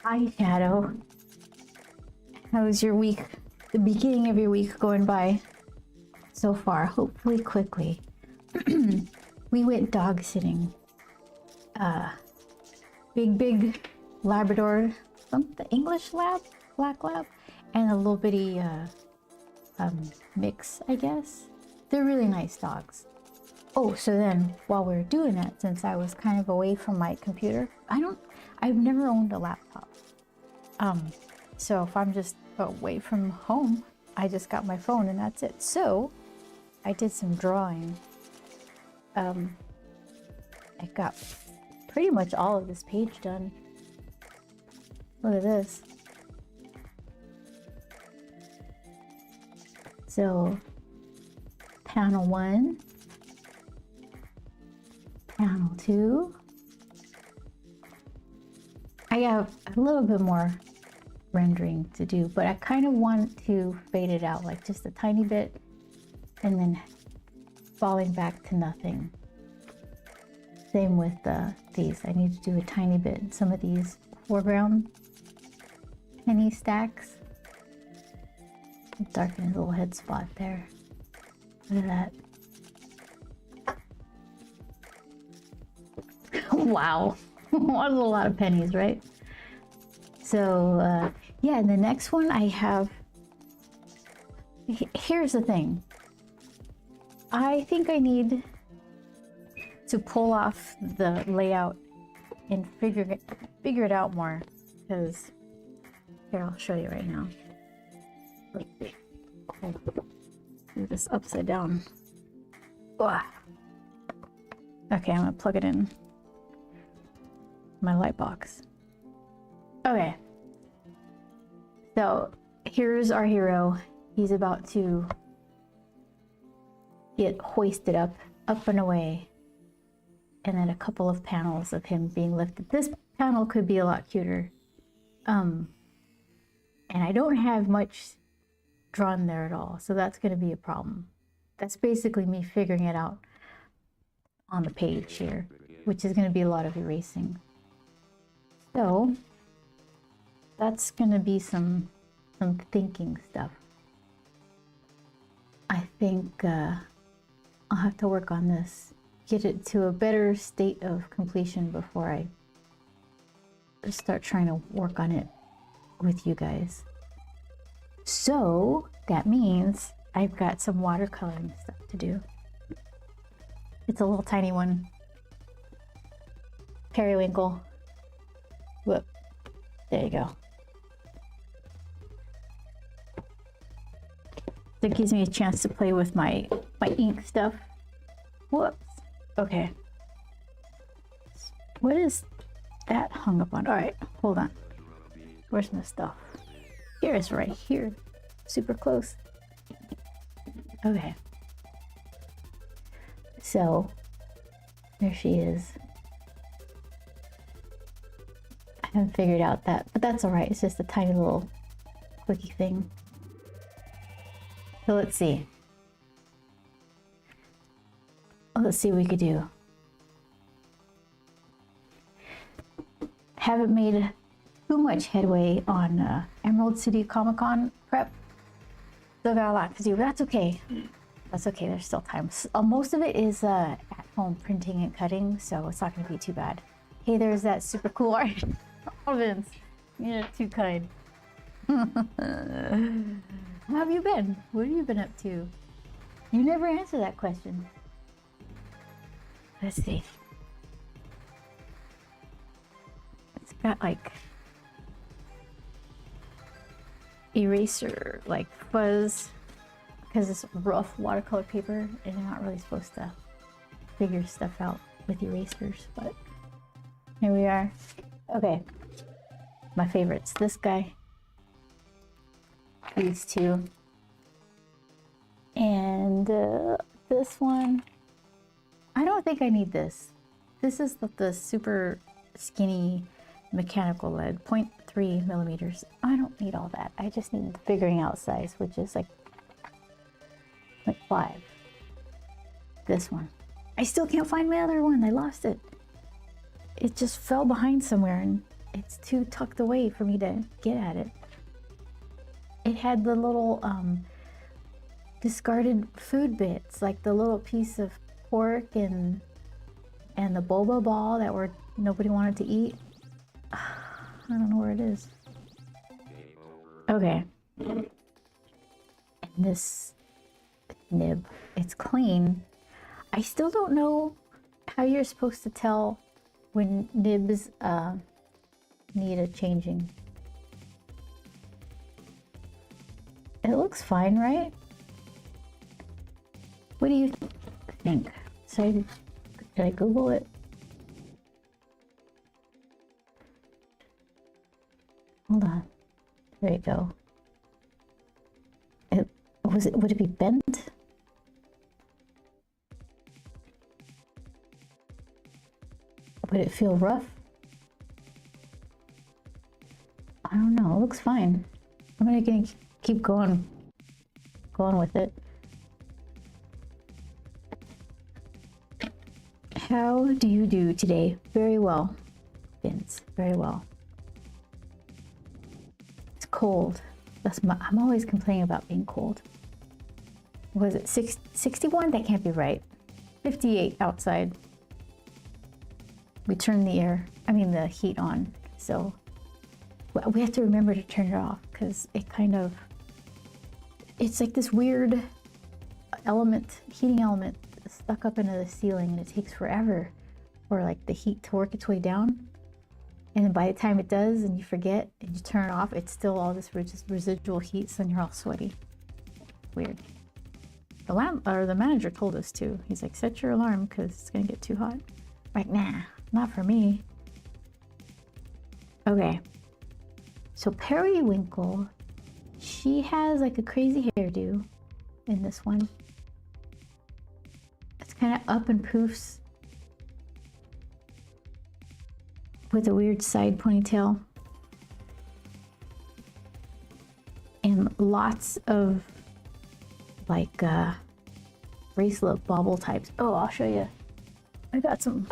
Hi, Shadow. How's your week? The beginning of your week going by so far? Hopefully quickly. We went dog sitting. Big Labrador, the English lab, black lab, and a little bitty mix, I guess. They're really nice dogs. Oh, so then while we were doing that, since I was kind of away from my computer, I've never owned a laptop. So if I'm just away from home, I just got my phone and that's it. So I did some drawing. I got pretty much all of this page done. Look at this. So panel 1, panel 2. I have a little bit more rendering to do, but I kind of want to fade it out like just a tiny bit and then falling back to nothing. Same with these. I need to do a tiny bit in some of these foreground penny stacks. Darken his little head spot there. Look at that. Wow. That's a lot of pennies, right? So yeah, and the next one I have, here's the thing. I think I need to pull off the layout and figure it out more, because here, I'll show you right now. Do this upside down. Ugh. Okay, I'm gonna plug it in my light box. Okay, so here's our hero. He's about to get hoisted up and away, and then a couple of panels of him being lifted. This panel could be a lot cuter, and I don't have much drawn there at all, so that's going to be a problem. That's basically me figuring it out on the page here, which is going to be a lot of erasing. So that's going to be some thinking stuff. I think I'll have to work on this, get it to a better state of completion before I start trying to work on it with you guys. So that means I've got some watercoloring stuff to do. It's a little tiny one. Periwinkle. Whoop. There you go. That gives me a chance to play with my ink stuff. Whoops. Okay. What is that hung up on? All right, hold on. Where's my stuff? Here it's right here. Super close. Okay. So there she is. I haven't figured out that, but that's all right. It's just a tiny little clicky thing. So let's see. Let's see what we could do. Haven't made too much headway on Emerald City Comic Con prep. Still got a lot to do, but that's okay. That's okay, there's still time. Most of it is at home printing and cutting, so it's not gonna be too bad. Hey, there's that super cool art. Oh, Vince, you're too kind. How have you been? What have you been up to? You never answer that question. Let's see. It's got like eraser, like fuzz, because it's rough watercolor paper and you're not really supposed to figure stuff out with erasers, but here we are. Okay, my favorites, this guy, these two, and this one. I don't think I need this. This is the super skinny mechanical lead, 0.3 millimeters. I don't need all that. I just need the figuring out size, which is like 0.5. This one. I still can't find my other one. I lost it. It just fell behind somewhere and it's too tucked away for me to get at it. It had the little discarded food bits, like the little piece of pork and the boba ball that nobody wanted to eat. I don't know where it is. Okay. And this nib, it's clean. I still don't know how you're supposed to tell when nibs need a changing. It looks fine, right? What do you think? Should I Google it? Hold on. There you go. Would it be bent? Would it feel rough? I don't know. It looks fine. I'm gonna keep going with it. How do you do today? Very well, Vince. Very well. It's cold. I'm always complaining about being cold. Was it 61? That can't be right. 58 outside. We turned the heat on, so we have to remember to turn it off because it's like this weird heating element stuck up into the ceiling, and it takes forever for like the heat to work its way down. And then by the time it does and you forget and you turn it off, it's still all this residual heat, so then you're all sweaty. Weird. The manager told us to. He's like, set your alarm because it's gonna get too hot. Like, nah, not for me. Okay. So Periwinkle, she has like a crazy hairdo in this one. It's kind of up and poofs with a weird side ponytail. And lots of like bracelet bauble types. Oh, I'll show you. I got some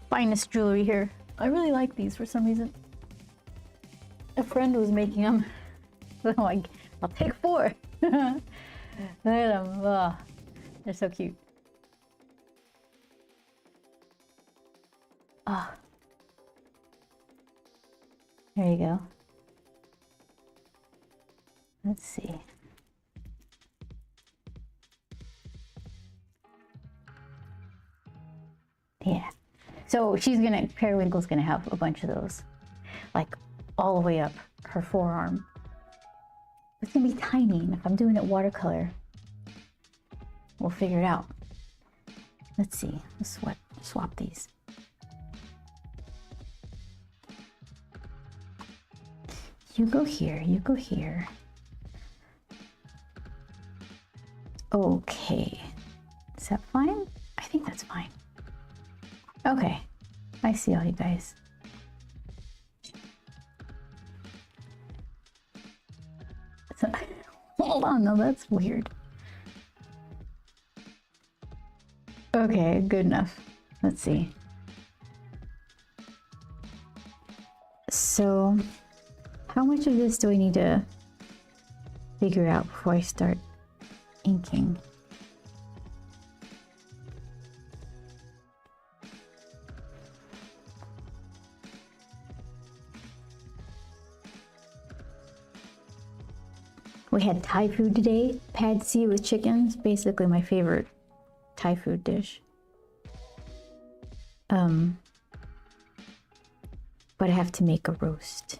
finest jewelry here. I really like these for some reason. A friend was making them. So I'm like, I'll take 4. Look at them. Oh, they're so cute. Ah. Oh. There you go. Let's see. Yeah. So Periwinkle's gonna have a bunch of those. Like all the way up her forearm. It's gonna be tiny, and if I'm doing it watercolor, we'll figure it out. Let's see. Let's swap these. You go here, you go here. Okay. Is that fine? I think that's fine. Okay. I see all you guys. Hold on, no, that's weird. Okay, good enough. Let's see. So, how much of this do I need to figure out before I start inking? We had Thai food today, pad see with chickens, basically my favorite Thai food dish. But I have to make a roast.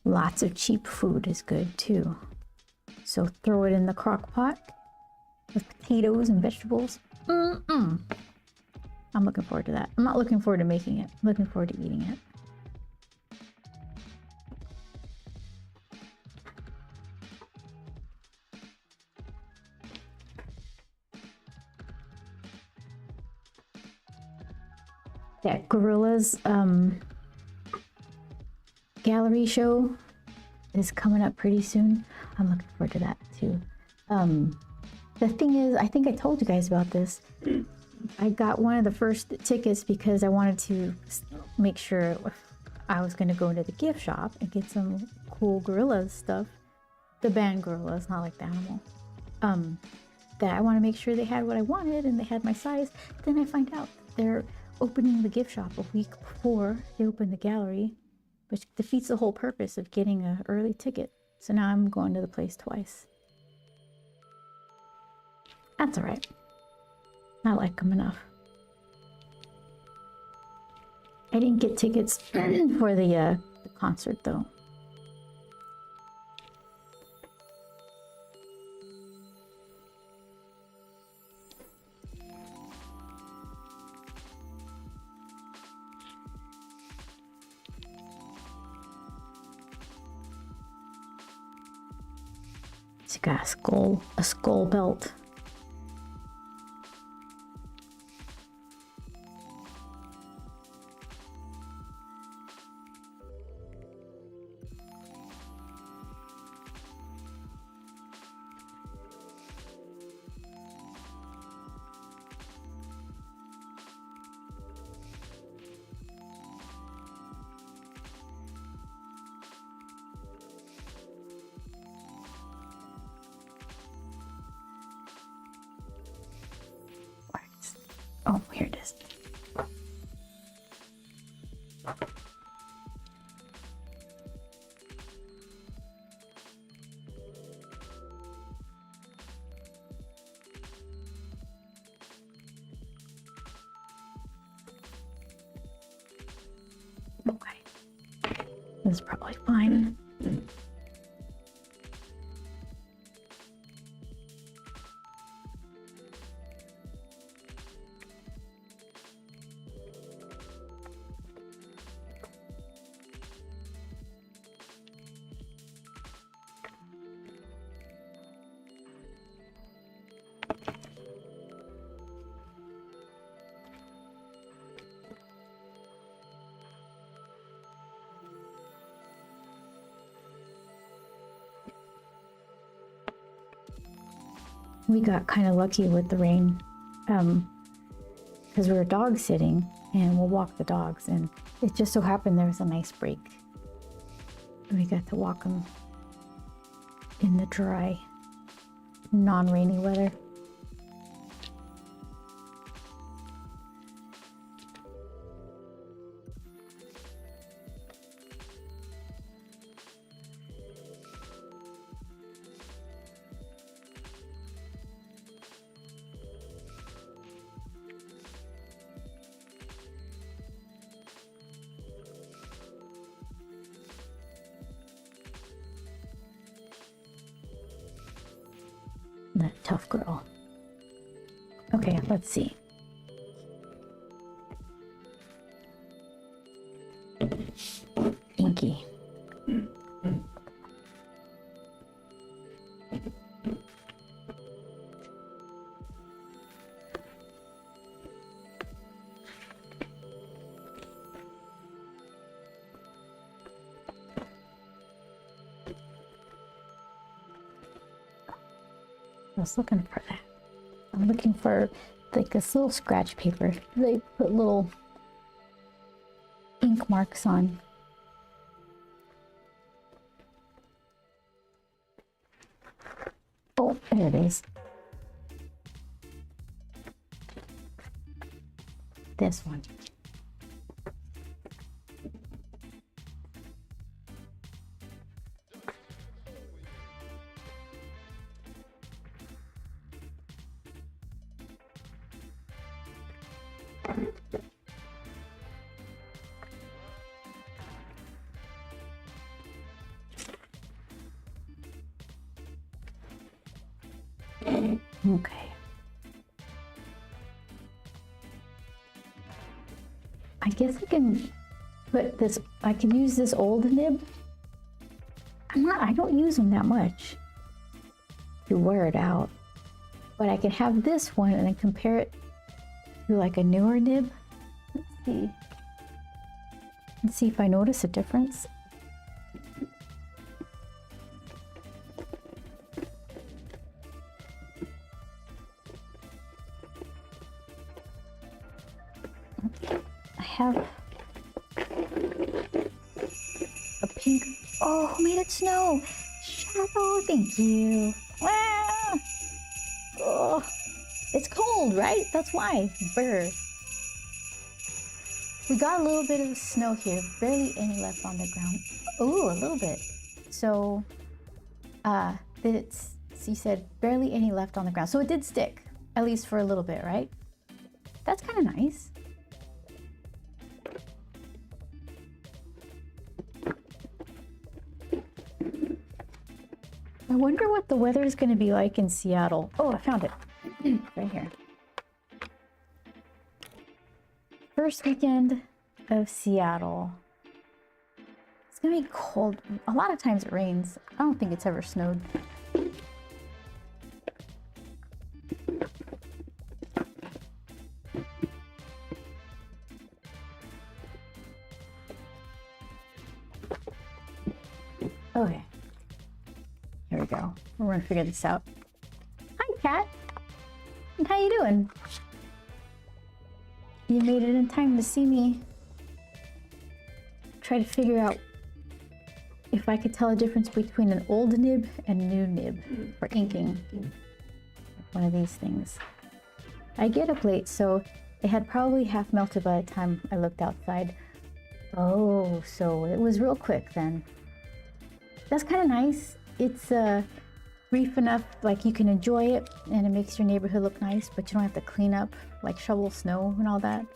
Lots of cheap food is good too. So throw it in the crock pot with potatoes and vegetables. I'm looking forward to that. I'm not looking forward to making it. I'm looking forward to eating it. That Gorillas gallery show is coming up pretty soon. I'm looking forward to that too. The thing is, I think I told you guys about this. I got one of the first tickets because I wanted to make sure I was going to go into the gift shop and get some cool Gorillaz stuff. The band Gorillaz, not like the animal. That I want to make sure they had what I wanted and they had my size. Then I find out they're opening the gift shop a week before they open the gallery, which defeats the whole purpose of getting an early ticket. So now I'm going to the place twice. That's all right. I like them enough. I didn't get tickets for the concert though. It's got a skull belt. Oh, here it is. Okay. This is probably fine. We got kind of lucky with the rain because we were dog sitting and we'll walk the dogs, and it just so happened there was a nice break. We got to walk them in the dry, non-rainy weather. That tough girl. Okay, let's see. Inky. I was looking for that. I'm looking for like this little scratch paper. They put little ink marks on. Oh, there it is. This one. Okay. I guess I can put this, I can use this old nib. I don't use them that much to wear it out, but I can have this one and then compare it to like a newer nib. Let's see. Let's see if I notice a difference. I have a pink. Oh, who made it snow? Shadow, thank you. Ah! Oh, it's cold, right? That's why. Brr. We got a little bit of snow here, barely any left on the ground. Ooh, a little bit. So, she said barely any left on the ground. So it did stick, at least for a little bit, right? That's kind of nice. I wonder what the weather is going to be like in Seattle. Oh, I found it. Right here. First weekend of Seattle. It's going to be cold. A lot of times it rains. I don't think it's ever snowed. Okay. Here we go. We're gonna figure this out. Hi, Cat. And how you doing? You made it in time to see me try to figure out if I could tell a difference between an old nib and new nib for inking. One of these things. I get up late, so it had probably half melted by the time I looked outside. Oh, so it was real quick then. That's kind of nice. It's brief enough, like you can enjoy it and it makes your neighborhood look nice, but you don't have to clean up, like shovel snow and all that.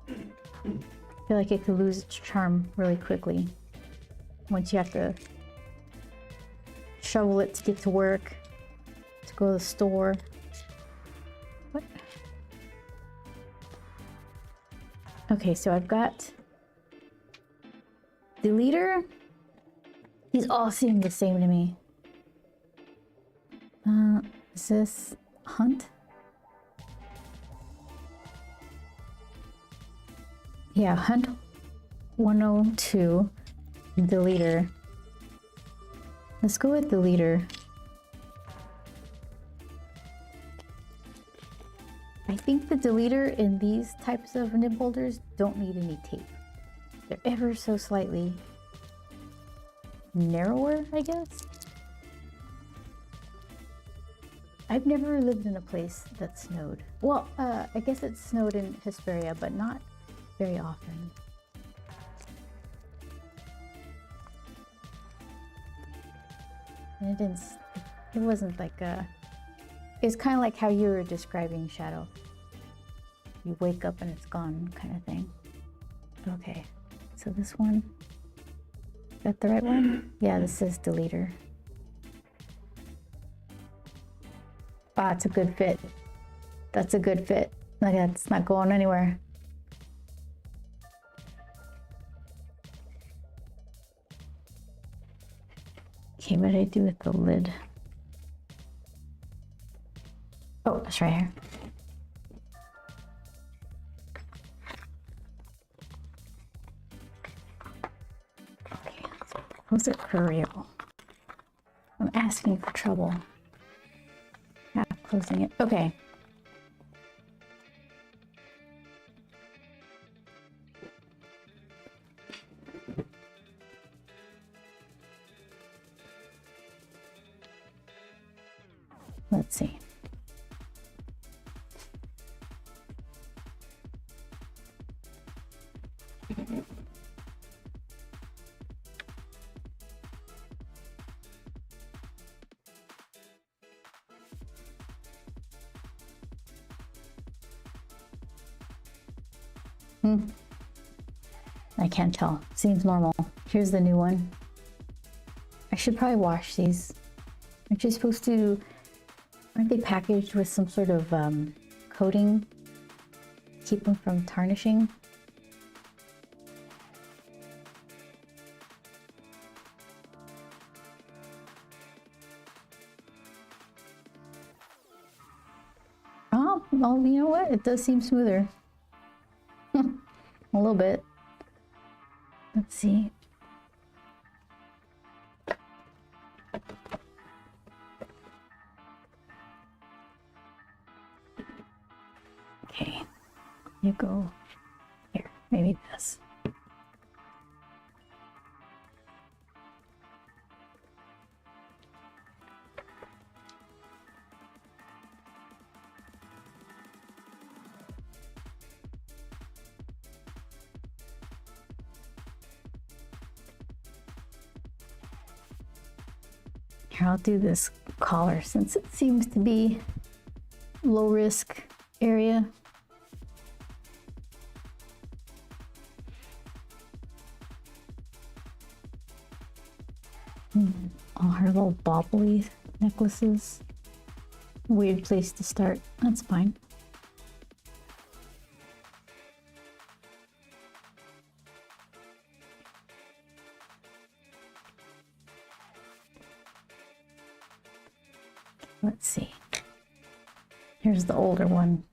I feel like it could lose its charm really quickly once you have to shovel it to get to work, to go to the store. What? Okay, so I've got the leader. These all seem the same to me. Is this hunt? Yeah, hunt 102, the leader. Let's go with the leader. I think the deleter in these types of nib holders don't need any tape. They're ever so slightly narrower, I guess. I've never lived in a place that snowed. Well, I guess it snowed in Hesperia, but not very often. And it wasn't like it's kind of like how you were describing Shadow. You wake up and it's gone kind of thing. Okay, so this one, is that the right one? Yeah, this is deleter. Ah, it's a good fit. That's a good fit. Like, that's not going anywhere. Okay, what did I do with the lid? Oh, it's right here. Okay, let's close it for real. I'm asking for trouble. Half closing it. Okay. Let's see. I can't tell. Seems normal. Here's the new one. I should probably wash these. Aren't you supposed to... Aren't they packaged with some sort of coating? Keep them from tarnishing? Oh, well, you know what? It does seem smoother. A little bit. Let's see. Okay. You go here, maybe this. Here, I'll do this collar since it seems to be low risk area. All her little bobbly necklaces. Weird place to start. That's fine. Let's see. Here's the older one.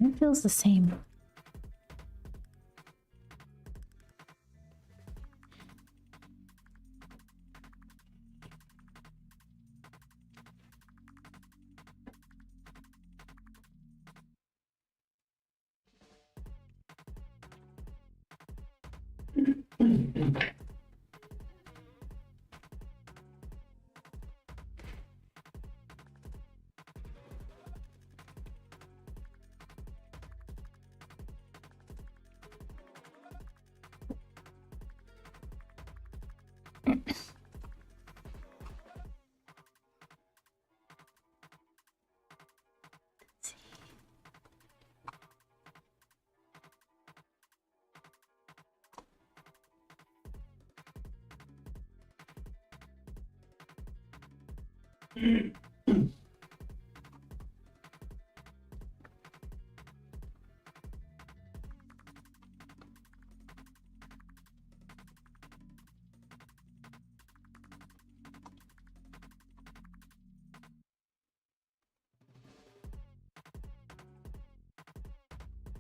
It feels the same.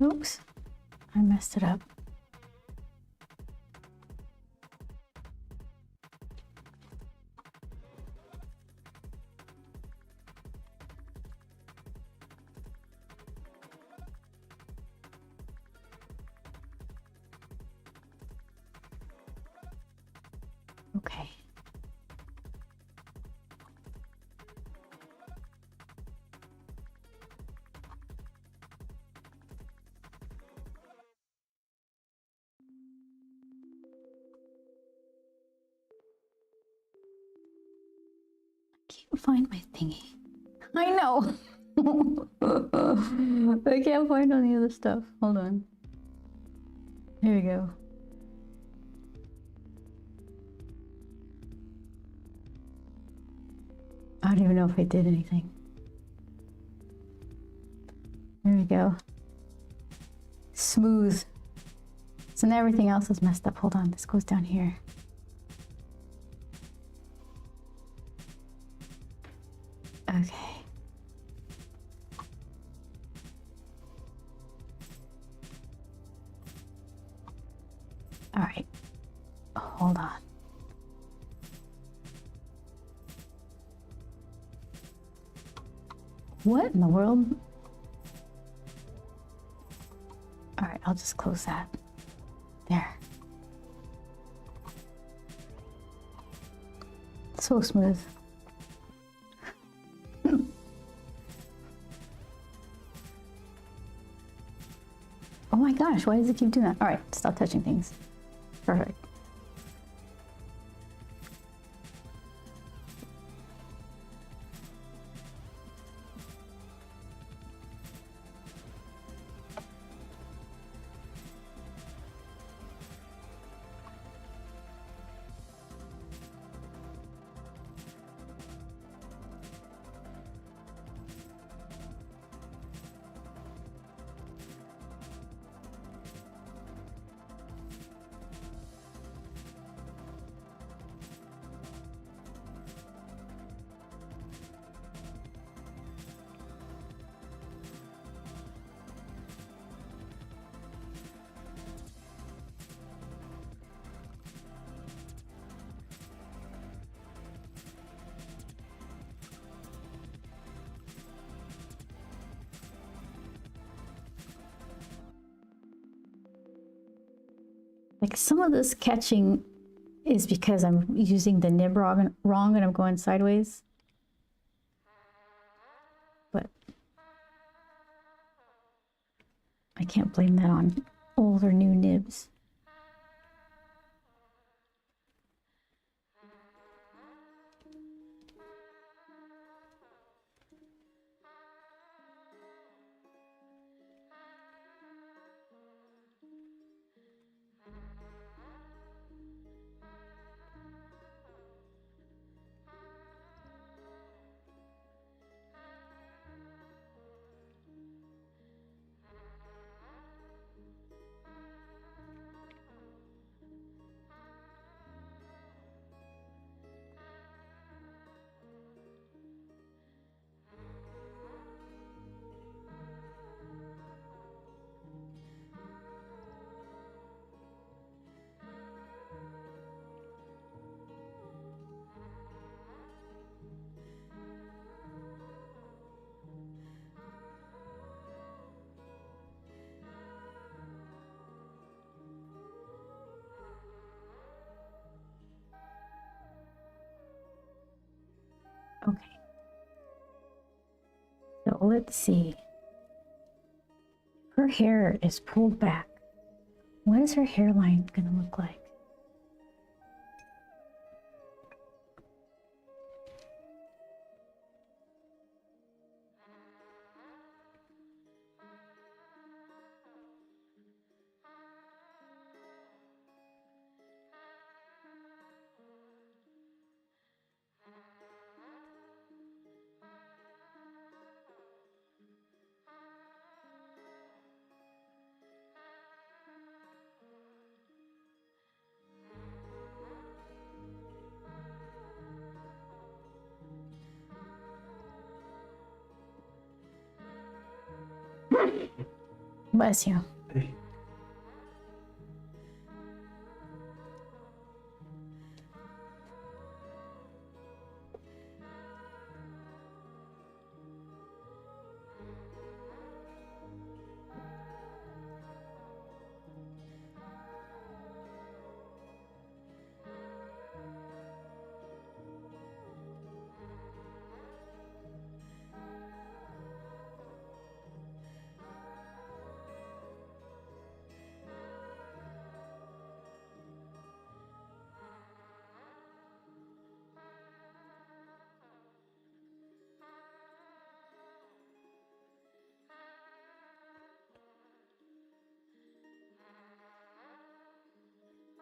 Oops, I messed it up. Okay. Can't find my thingy. I know. I can't find any of the stuff. Hold on. Here we go. I don't even know if I did anything. There we go. Smooth. So now everything else is messed up. Hold on, this goes down here. Okay. All right. Hold on. What in the world? All right, I'll just close that. There. So smooth. Oh my gosh, why does it keep doing that? All right, stop touching things. Perfect. Like some of this catching is because I'm using the nib wrong and I'm going sideways. But I can't blame that on old or new nibs. Okay. So let's see. Her hair is pulled back. What is her hairline going to look like? Bless you.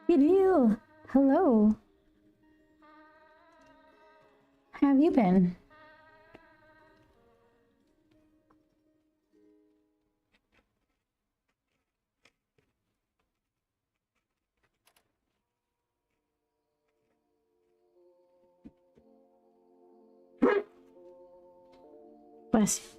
Good deal. Hello. How have you been? Bless you.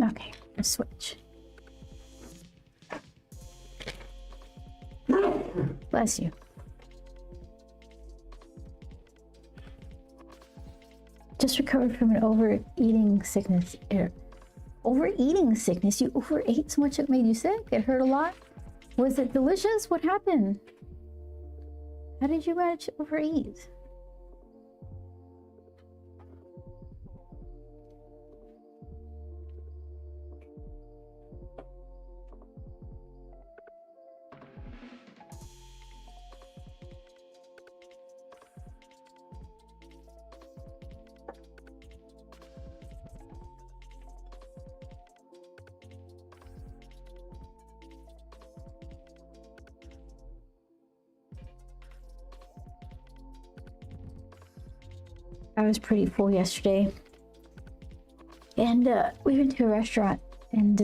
Okay, let's switch. Bless you. Just recovered from an overeating sickness. Overeating sickness? You overate so much it made you sick? It hurt a lot? Was it delicious? What happened? How did you manage to overeat? I was pretty full yesterday, and we went to a restaurant And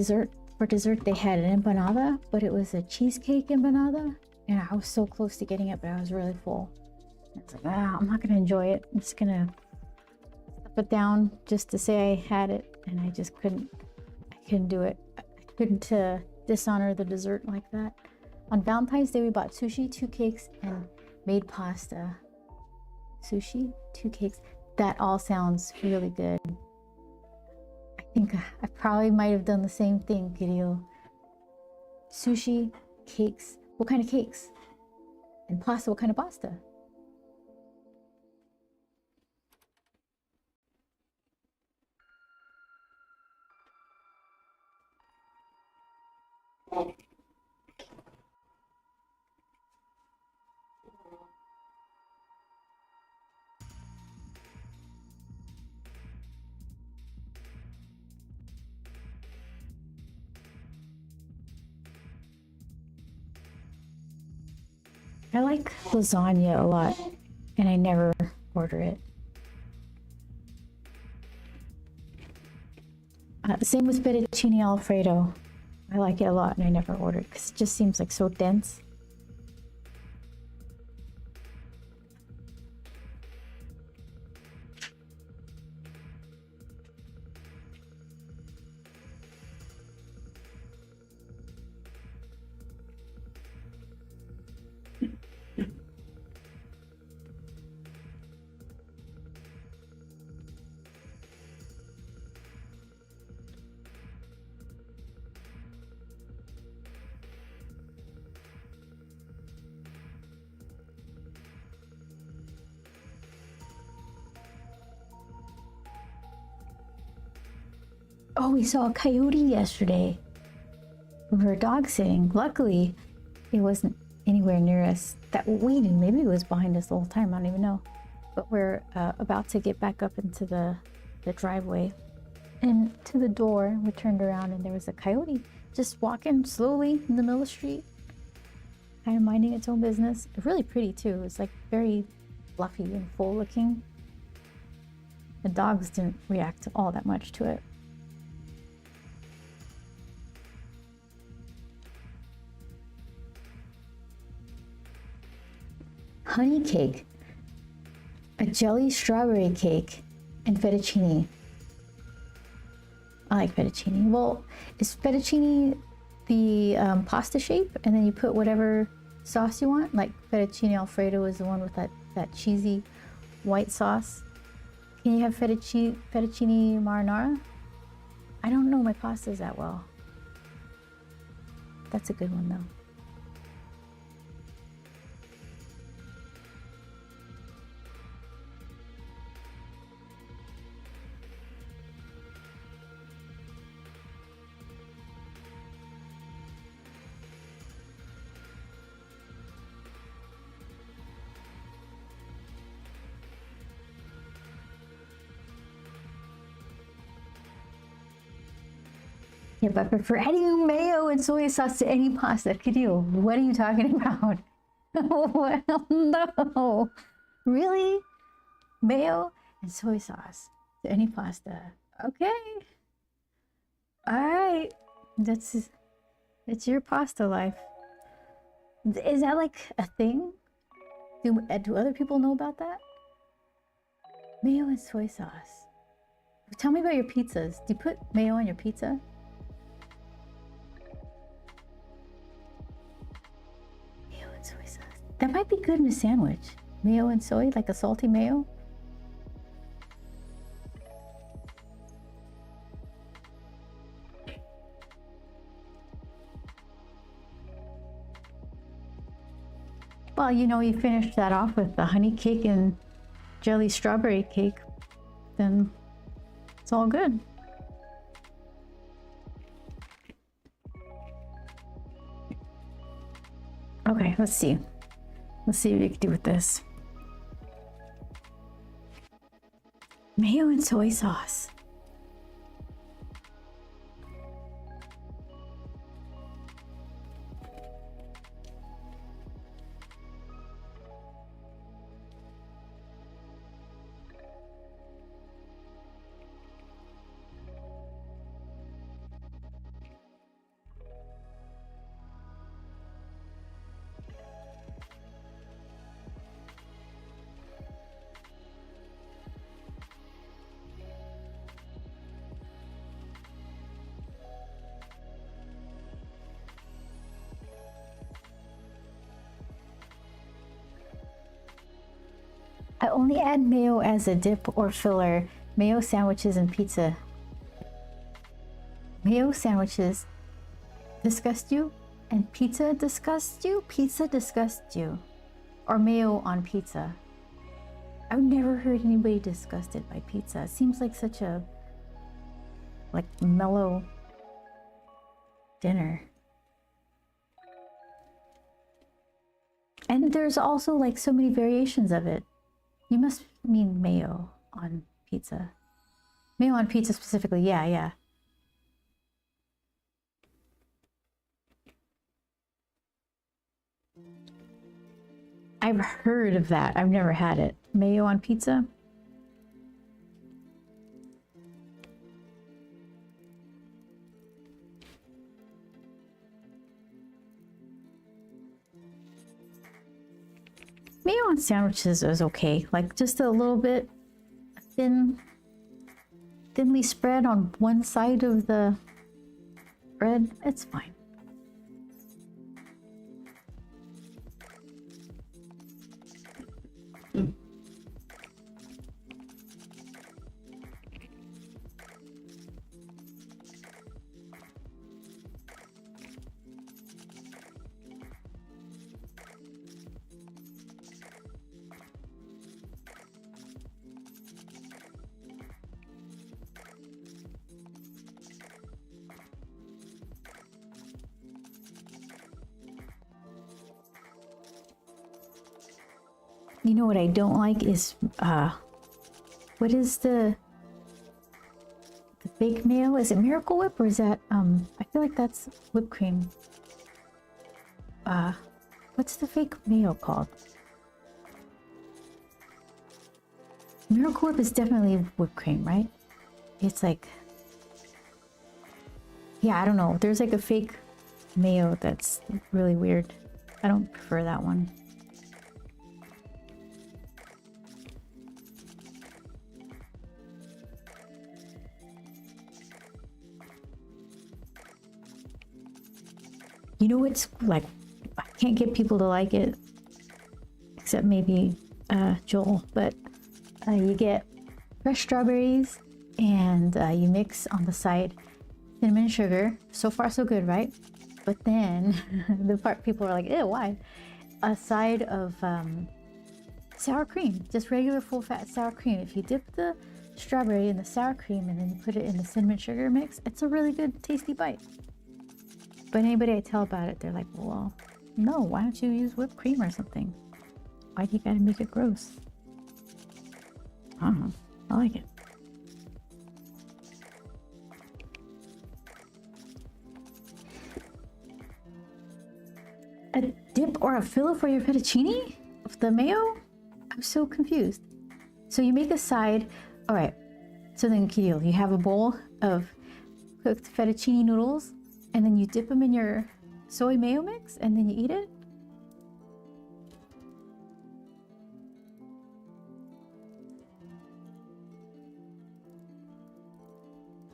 for dessert, they had an empanada, but it was a cheesecake empanada. And I was so close to getting it, but I was really full. I was like, I'm not gonna enjoy it. I'm just gonna stuff it down just to say I had it. And I just couldn't do it. I couldn't dishonor the dessert like that. On Valentine's Day, we bought sushi, 2 cakes, and made pasta. Sushi, 2 cakes. That all sounds really good. I think I probably might have done the same thing, Kirill. Sushi, cakes. What kind of cakes? And pasta, what kind of pasta? I like lasagna a lot, and I never order it. Same with fettuccine alfredo. I like it a lot, and I never order it because it just seems like so dense. Oh, we saw a coyote yesterday. We were dog sitting. Luckily, it wasn't anywhere near us that we knew. Maybe it was behind us the whole time. I don't even know. But we're about to get back up into the driveway. And to the door, we turned around and there was a coyote just walking slowly in the middle of the street, kind of minding its own business. Really pretty too. It's like very fluffy and full looking. The dogs didn't react all that much to it. Honey cake, a jelly strawberry cake, and fettuccine. I like fettuccine. Well, is fettuccine the pasta shape, and then you put whatever sauce you want? Like fettuccine alfredo is the one with that cheesy white sauce. Can you have fettuccine marinara? I don't know my pastas that well. That's a good one though. Yeah, but I prefer adding mayo and soy sauce to any pasta. Kirill, what are you talking about? Well, no. Really? Mayo and soy sauce to any pasta. Okay. All right. That's your pasta life. Is that like a thing? Do other people know about that? Mayo and soy sauce. Tell me about your pizzas. Do you put mayo on your pizza? Mayo and soy sauce. That might be good in a sandwich. Mayo and soy, like a salty mayo. Well, you know, you finish that off with the honey cake and jelly strawberry cake, then it's all good. Okay, let's see. Let's see what we can do with this. Mayo and soy sauce. Only add mayo as a dip or filler. Mayo sandwiches and pizza. Mayo sandwiches disgust you? And pizza disgusts you? Pizza disgusts you. Or mayo on pizza. I've never heard anybody disgusted by pizza. It seems like such a mellow dinner. And there's also like so many variations of it. You must mean mayo on pizza. Mayo on pizza specifically, yeah. I've heard of that. I've never had it. Mayo on pizza? Mayo on sandwiches is okay. Like just a little bit thinly spread on one side of the bread. It's fine. You know what I don't like is, what is the fake mayo? Is it Miracle Whip or is that, I feel like that's whipped cream. What's the fake mayo called? Miracle Whip is definitely whipped cream, right? It's like, yeah, I don't know. There's like a fake mayo that's really weird. I don't prefer that one. You know what's like, I can't get people to like it, except maybe Joel, but you get fresh strawberries and you mix on the side cinnamon and sugar. So far so good, right? But then the part people are like, ew, why? A side of sour cream, just regular full fat sour cream. If you dip the strawberry in the sour cream and then you put it in the cinnamon sugar mix, it's a really good tasty bite. But anybody I tell about it, they're like, well, no, why don't you use whipped cream or something? Why do you gotta make it gross? I don't know. I like it. A dip or a filler for your fettuccine? Of the mayo? I'm so confused. So you make a side, all right. So then Kirill, you have a bowl of cooked fettuccine noodles and then you dip them in your soy mayo mix and then you eat it?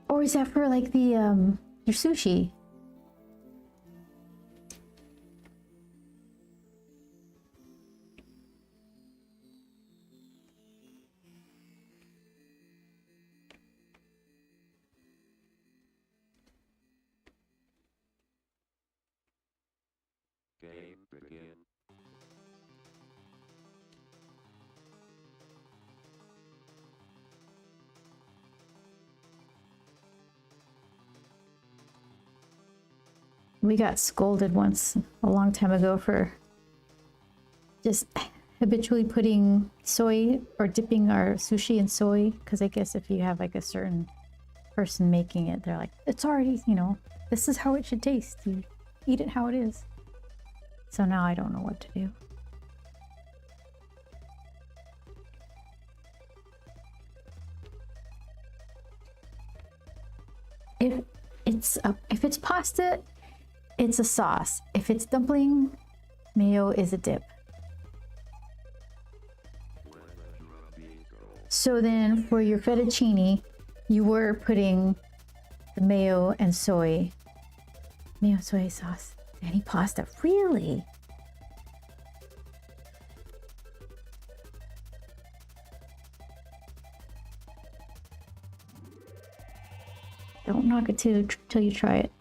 Or is that for like the your sushi? Game begin. We got scolded once a long time ago for just habitually putting soy or dipping our sushi in soy, because I guess if you have like a certain person making it, they're like, it's already, you know, this is how it should taste. You eat it how it is. So now I don't know what to do. If it's pasta, it's a sauce. If it's dumpling, mayo is a dip. So then for your fettuccine, you were putting the mayo and soy sauce. Any pasta, really? Don't knock it till you try it.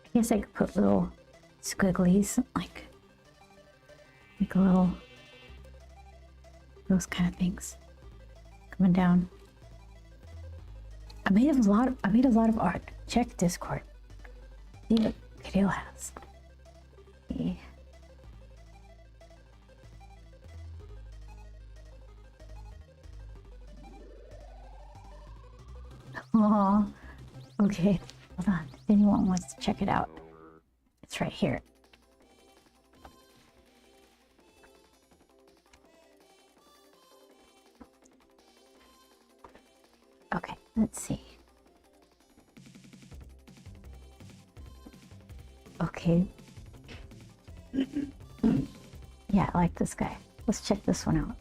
I guess I could put little squigglies, like a little, those kind of things coming down. I made a lot of art. Check Discord. See what Kirill has. Yeah. Oh, okay. Hold on. If anyone wants to check it out, it's right here. Okay, let's see. Okay. Yeah, I like this guy. Let's check this one out.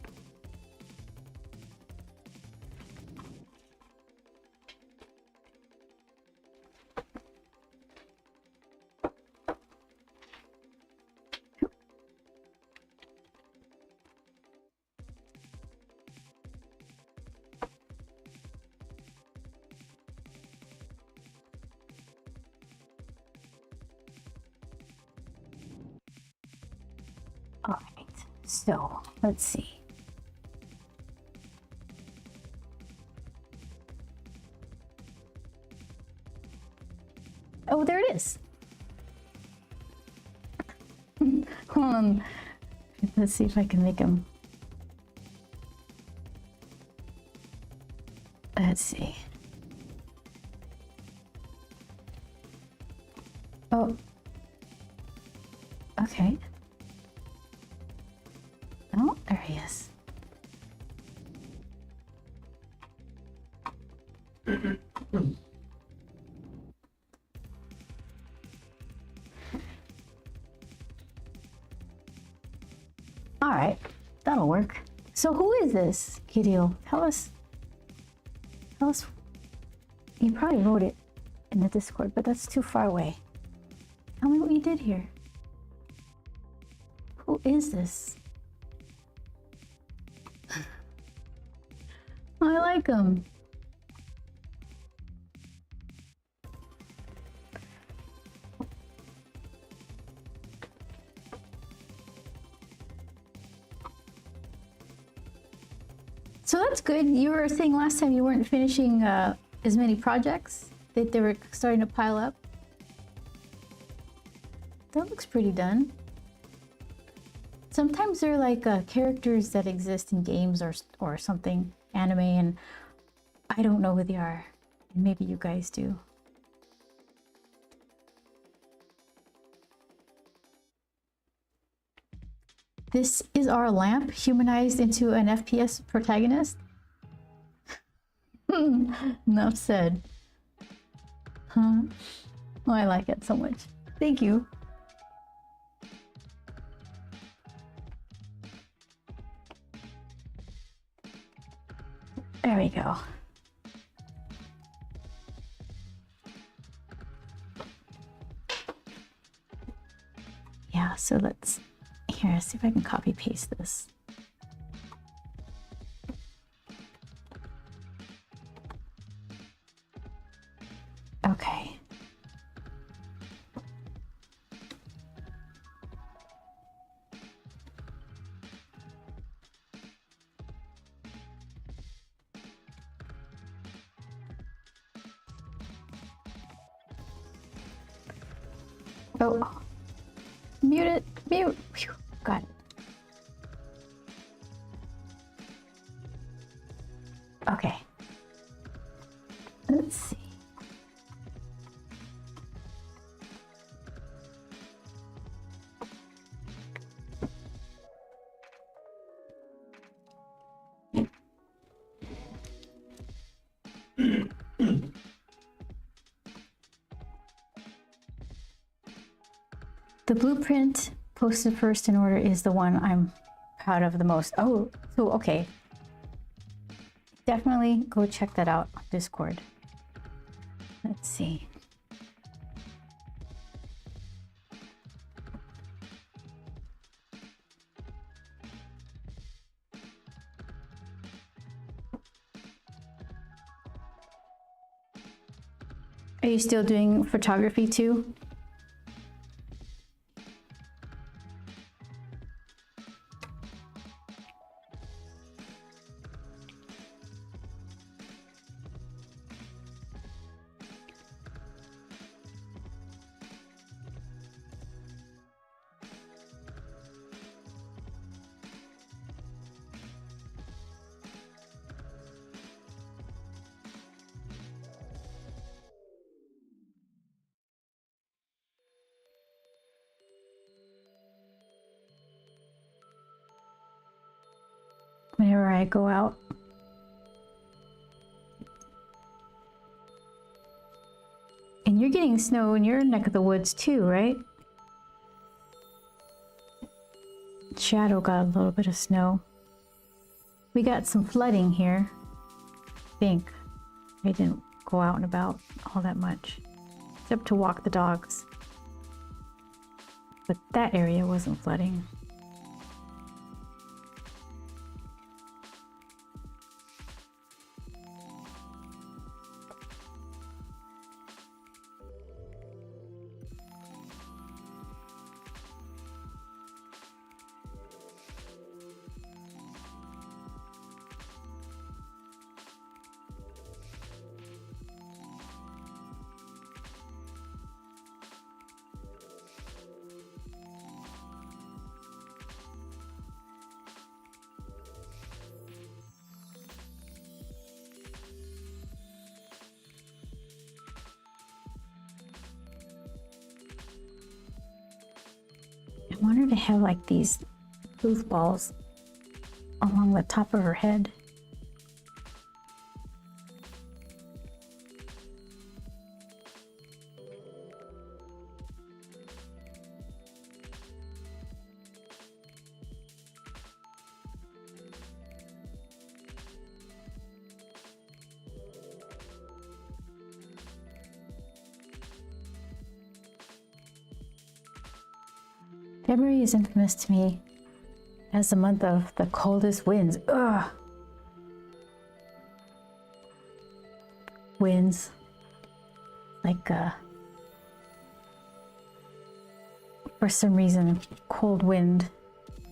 All right, so let's see. Oh, there it is. Hold on. Let's see if I can make him. Let's see. Oh. Okay. Oh, there he is. All right, that'll work. So who is this, Kirill? Tell us. You probably wrote it in the Discord, but that's too far away. Tell me what you did here. Who is this? I like him. So that's good. You were saying last time you weren't finishing as many projects, that they were starting to pile up. That looks pretty done. Sometimes they're like characters that exist in games or something, anime, and I don't know who they are. Maybe you guys do. This is our lamp humanized into an FPS protagonist. Enough said. Huh? Oh, I like it so much. Thank you. There we go. Yeah, so let's here, see if I can copy paste this. Okay. Oh, mute it. Mute. Phew, got it. Okay. Let's see. The blueprint posted first in order is the one I'm proud of the most. Oh, so okay. Definitely go check that out on Discord. Let's see. Are you still doing photography too? Whenever I go out. And you're getting snow in your neck of the woods too, right? Shadow got a little bit of snow. We got some flooding here. I think. I didn't go out and about all that much, except to walk the dogs. But that area wasn't flooding. I want her to have like these booth balls along the top of her head. February is infamous to me as the month of the coldest winds. Ugh. Winds. Like, for some reason, cold wind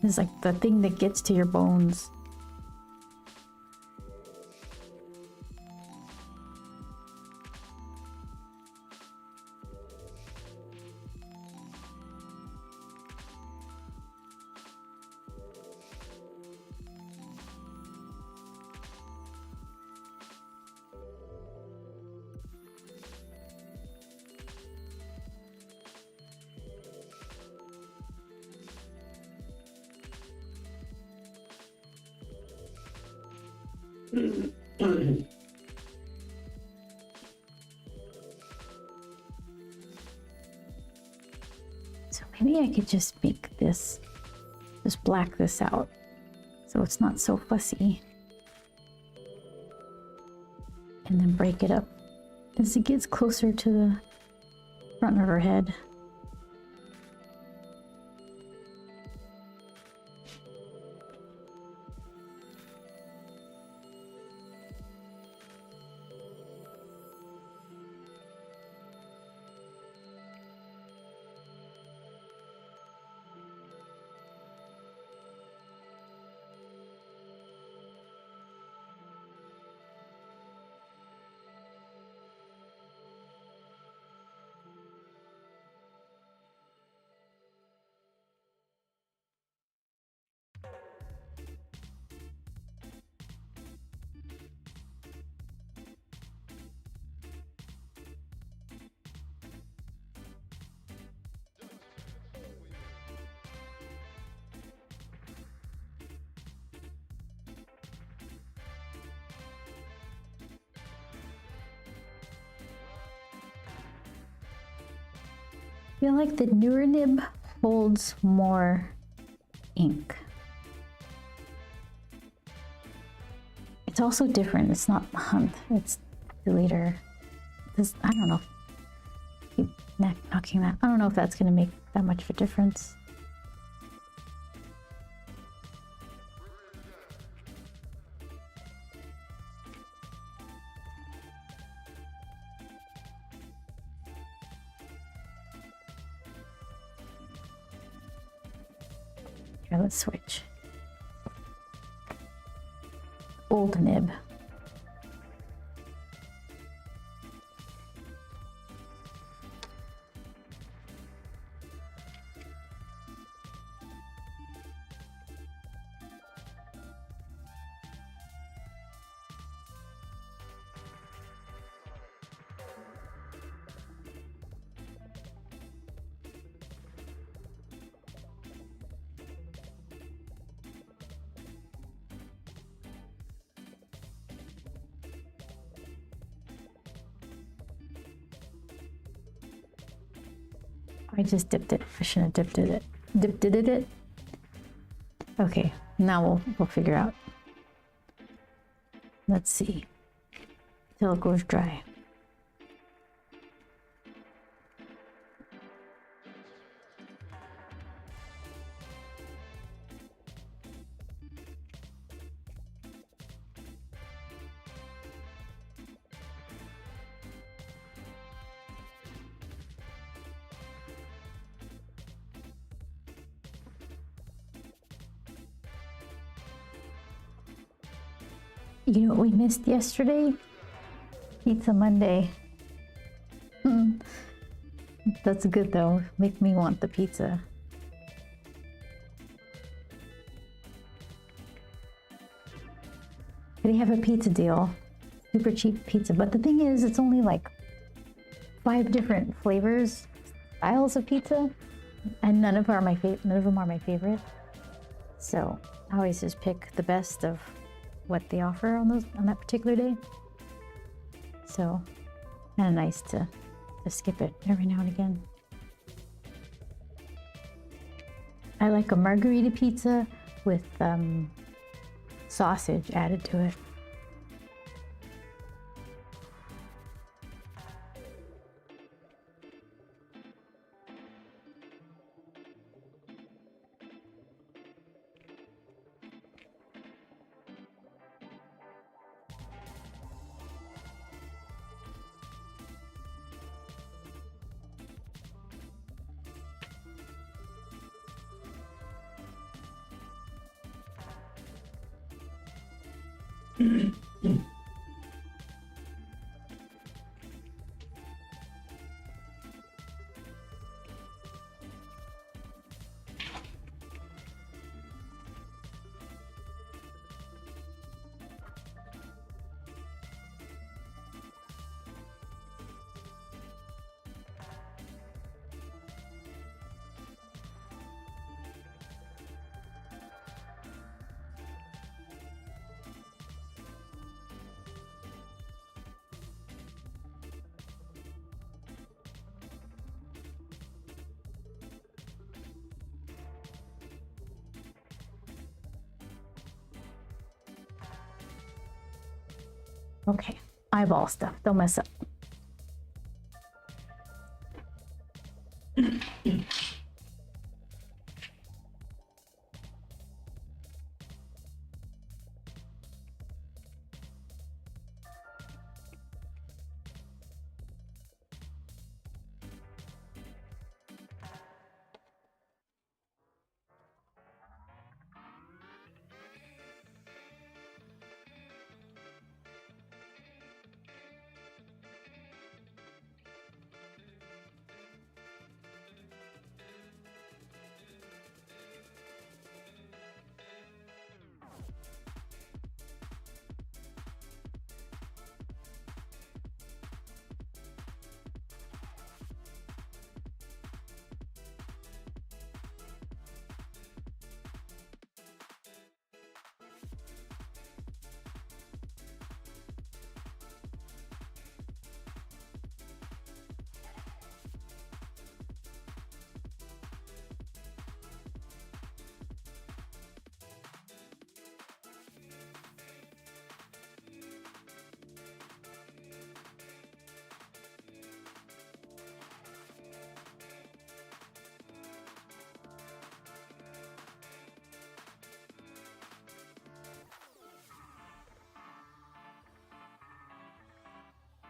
is like the thing that gets to your bones. So maybe I could just make this, just black this out so it's not so fussy. And then break it up as it gets closer to the front of her head. feel like the newer nib holds more ink. It's also different. It's not the Hunt, it's the leader. This, I don't know. Keep knocking that. I don't know if that's going to make that much of a difference. Here, let's switch. Old nib. I just dipped it. I shouldn't have dipped it. Dipped it. Okay, now we'll figure out. Let's see. Till it goes dry. You know what we missed yesterday? Pizza Monday. That's good though. Make me want the pizza. They have a pizza deal. Super cheap pizza. But the thing is, it's only like 5 different flavors, styles of pizza. And none of them are my favorite. So I always just pick the best of what they offer on that particular day. So kind of nice to skip it every now and again. I like a margarita pizza with sausage added to it. Okay, eyeball stuff, don't mess up.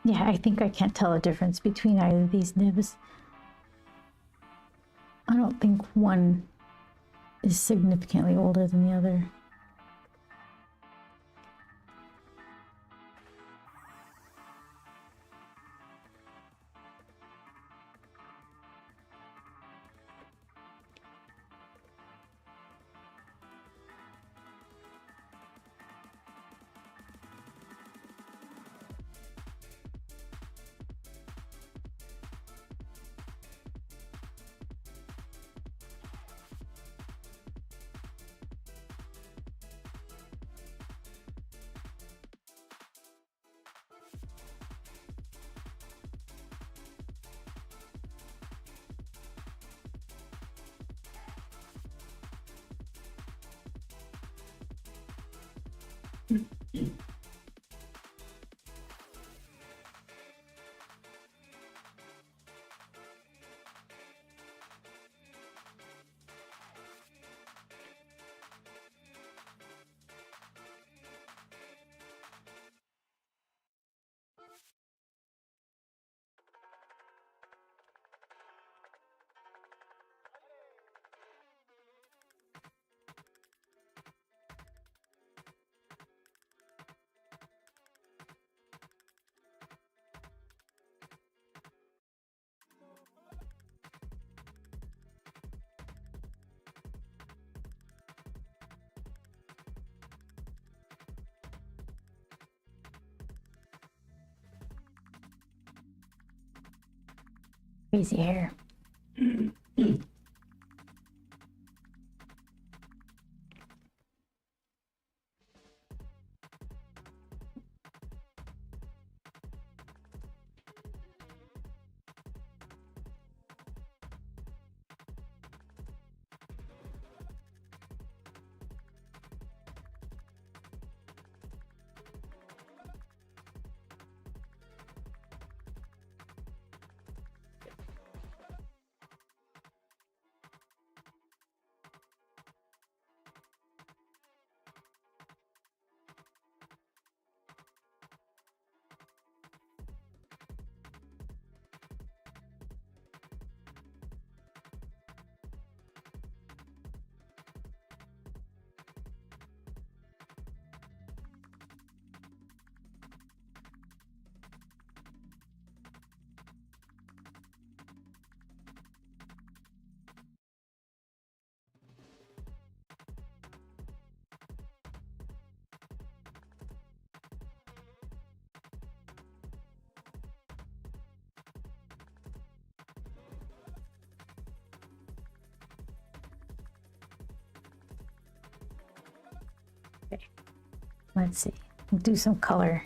Yeah, I think I can't tell a difference between either of these nibs. I don't think one is significantly older than the other. Crazy hair. Okay. Let's see. Do some color.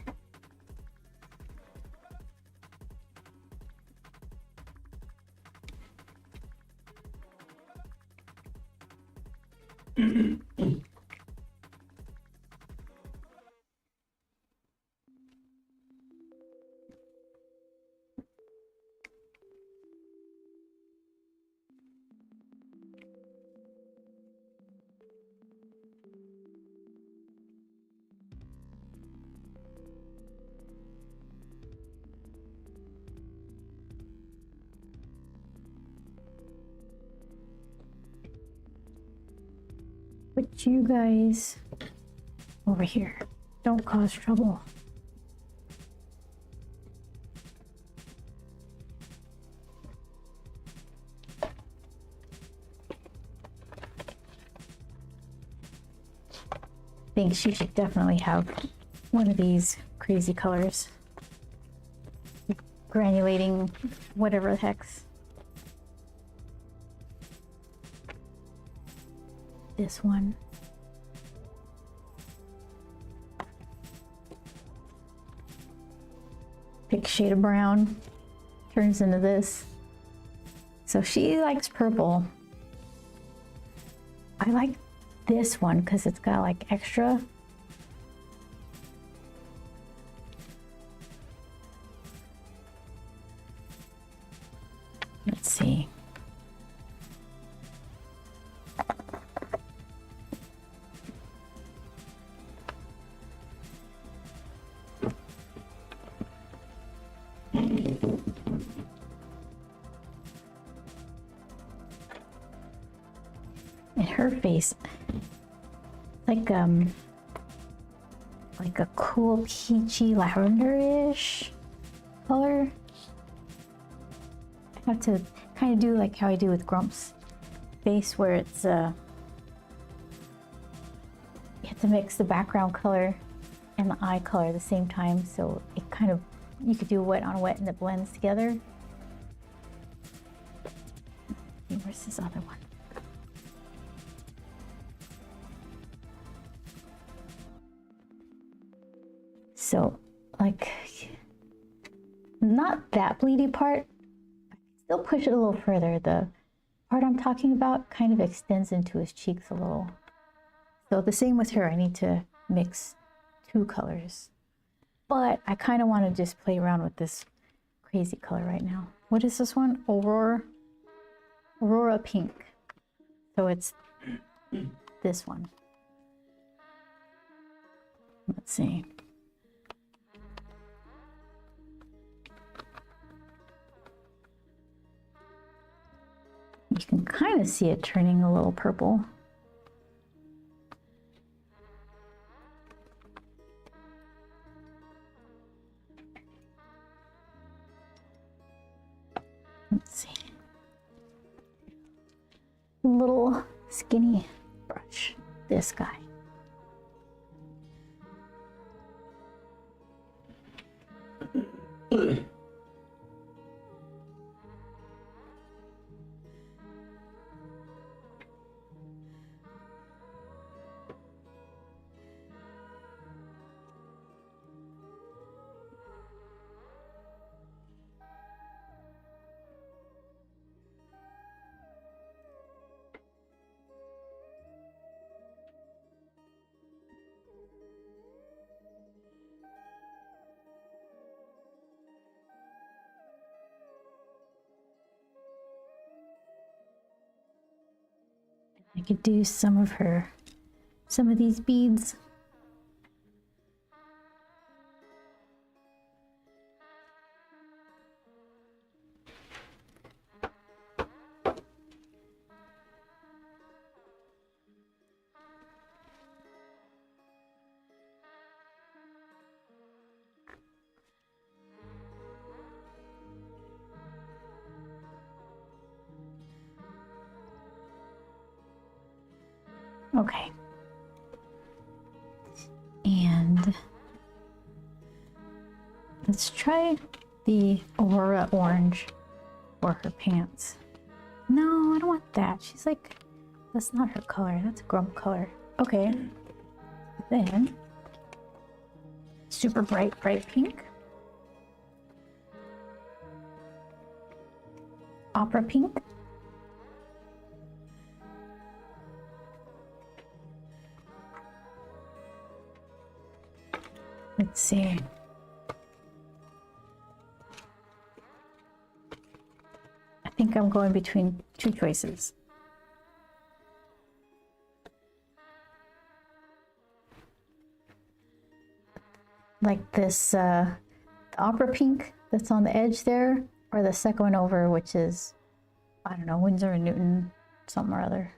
Put you guys over here. Don't cause trouble. Think she should definitely have one of these crazy colors. Granulating whatever the heck's. This one. Pick shade of brown, turns into this. So she likes purple. I like this one because it's got like extra. Let's see. her face, like a cool peachy lavender-ish color. I have to kind of do like how I do with Grump's face, where it's you have to mix the background color and the eye color at the same time, so it kind of, you could do wet on wet and it blends together. Where's this other one? So, like, not that bleedy part. Still push it a little further. The part I'm talking about kind of extends into his cheeks a little. So the same with her. I need to mix two colors. But I kind of want to just play around with this crazy color right now. What is this one? Aurora Pink. So it's this one. Let's see. You can kind of see it turning a little purple. Let's see. Little skinny brush. This guy. I could do some of these beads. Okay. And let's try the Aurora Orange for her pants. No, I don't want that. She's like, that's not her color. That's a Grump color. Okay. Then, super bright pink. Opera pink. Let's see. I think I'm going between two choices. Like this the opera pink that's on the edge there, or the second one over, which is, I don't know, Winsor and Newton, something or other.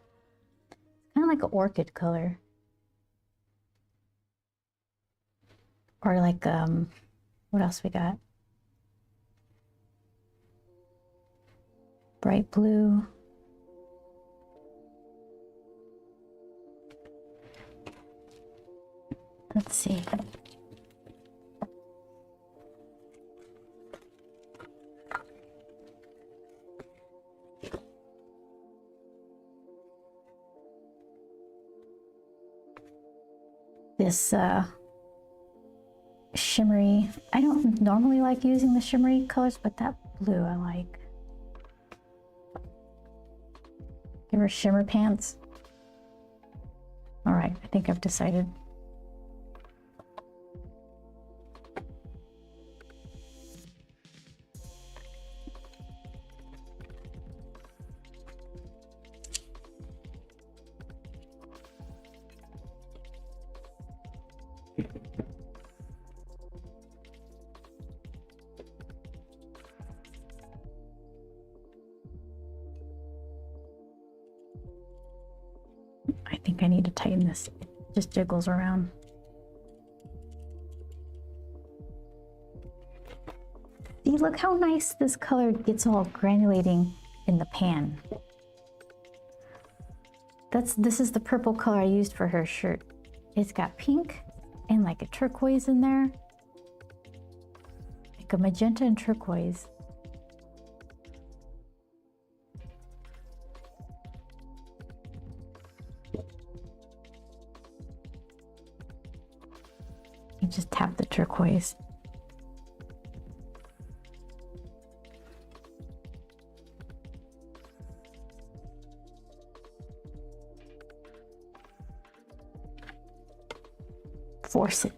Kind of like an orchid color. Or like, what else we got? Bright blue. Let's see. This, shimmery. I don't normally like using the shimmery colors, but that blue I like. Give her shimmer pants. All right, I think I've decided. I think I need to tighten this. It just jiggles around. See, look how nice this color gets all granulating in the pan. This is the purple color I used for her shirt. It's got pink and like a turquoise in there. Like a magenta and turquoise. You just tap the turquoise. Force it.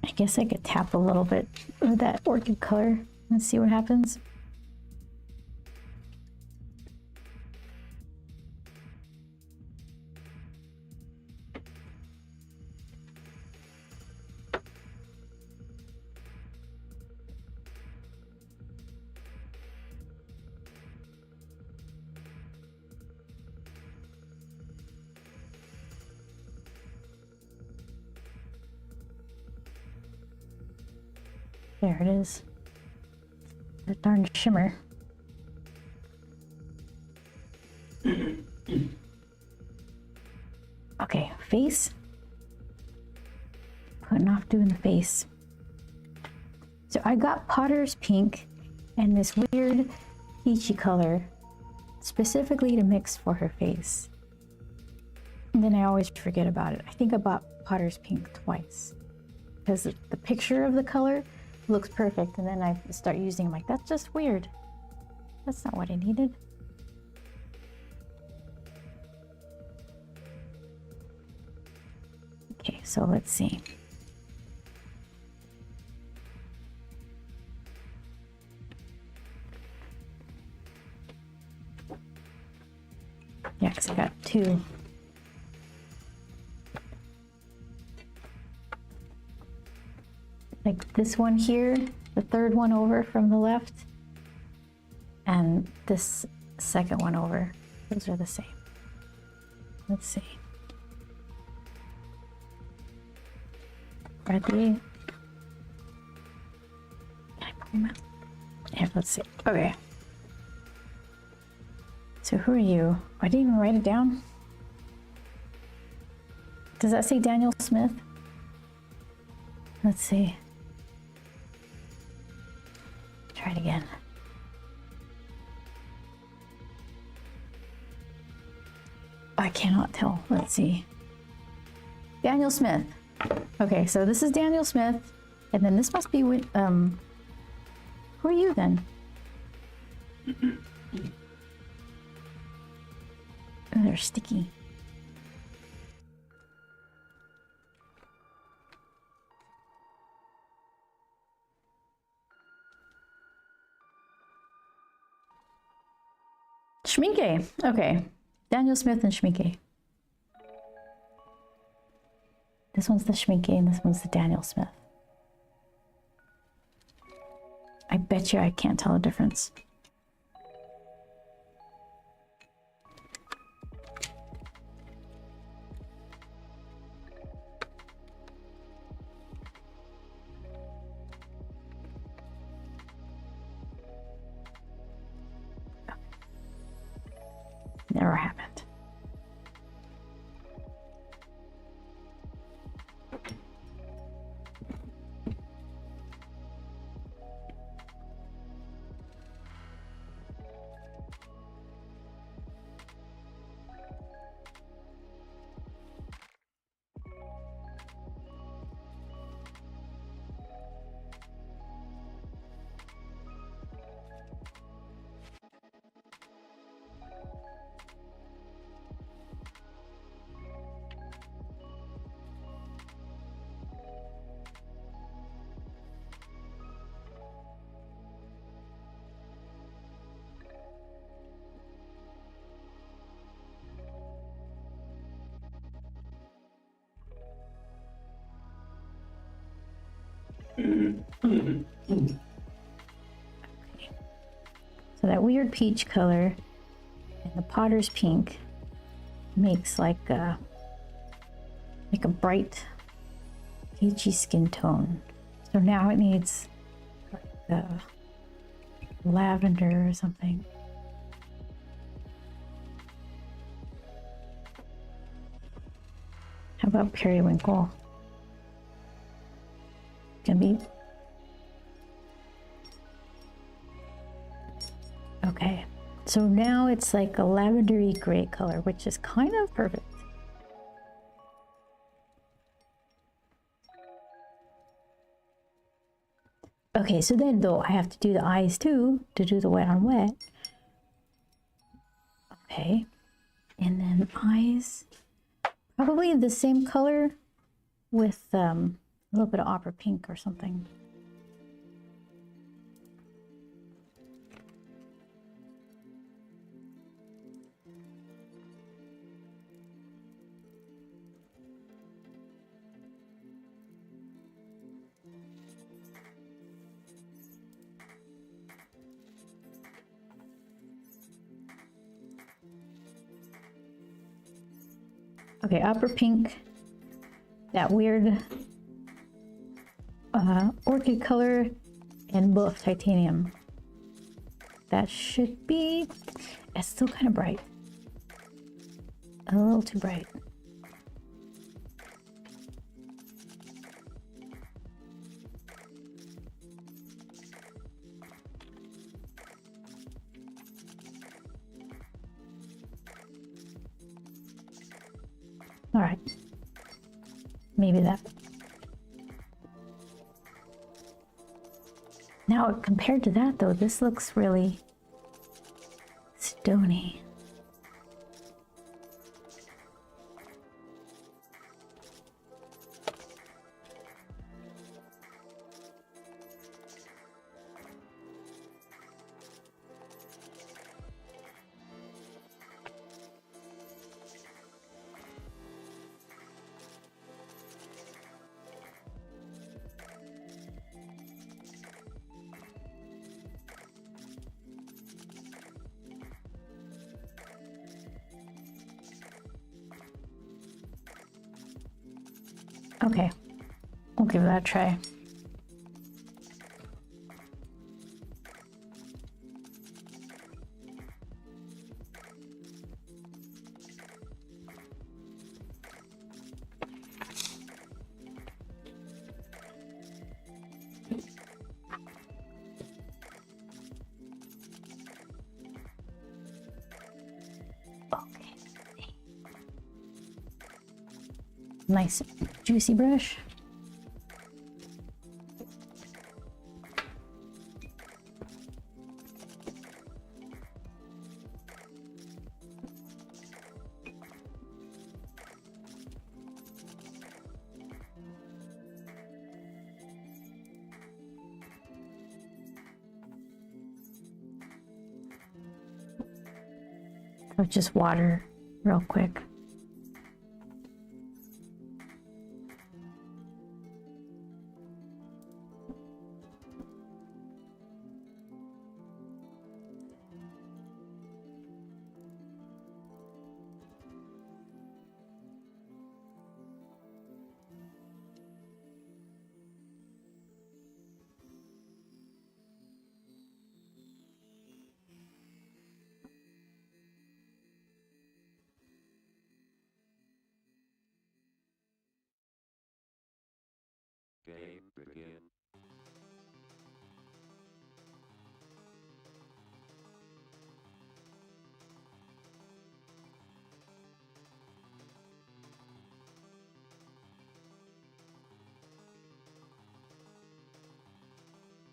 I guess I could tap a little bit of that orchid color and see what happens. There it is. The darn shimmer. Okay, face. Putting off doing the face. So I got Potter's pink and this weird peachy color specifically to mix for her face. And then I always forget about it. I think I bought Potter's pink twice because the picture of the color looks perfect, and then I start using it, I'm like, that's just weird. That's not what I needed. Okay, so let's see. Yeah, because I got two. Like this one here, the third one over from the left, and this second one over. Those are the same. Let's see. Are they? Can I pull them out? Yeah, let's see. Okay. So who are you? I didn't even write it down. Does that say Daniel Smith? Let's see. Try it again. I cannot tell. Let's see. Daniel Smith. Okay, so this is Daniel Smith, and then this must be with, who are you then? Oh, they're sticky. Schminke. Okay. Daniel Smith and Schminke. This one's the Schminke and this one's the Daniel Smith. I bet you I can't tell a difference. Never happened. So that weird peach color and the potter's pink makes like a bright peachy skin tone. So now it needs like lavender or something. How about periwinkle? Can be. Okay, so now it's like a lavendery gray color, which is kind of perfect. Okay, so then though I have to do the eyes too, to do the wet on wet. Okay, and then eyes, probably the same color with a little bit of opera pink or something. Okay, opera pink, that weird orchid color, and buff titanium. That should be, it's still kind of bright. A little too bright. All right, maybe that. Now, compared to that though, this looks really stony. Okay, we'll give that a try. Okay. Nice juicy brush. So just water real quick. Game begin.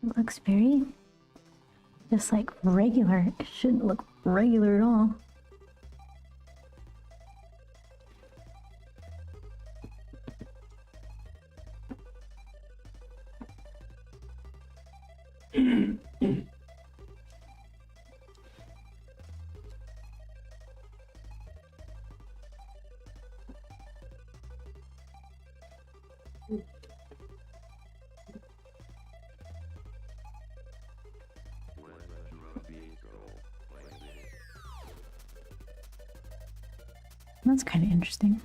It looks very just like regular. It shouldn't look regular at all. That's kind of interesting.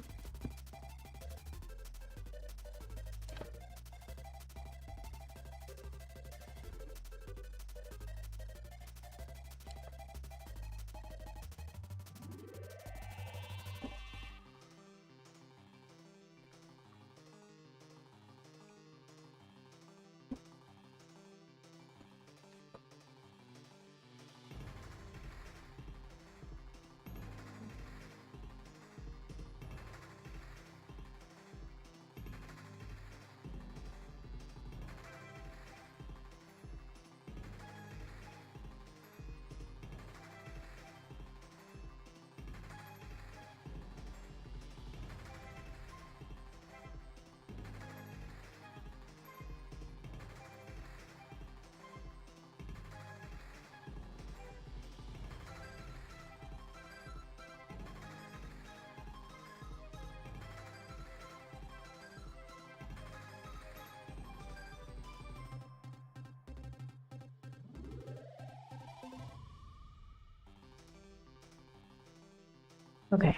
Okay.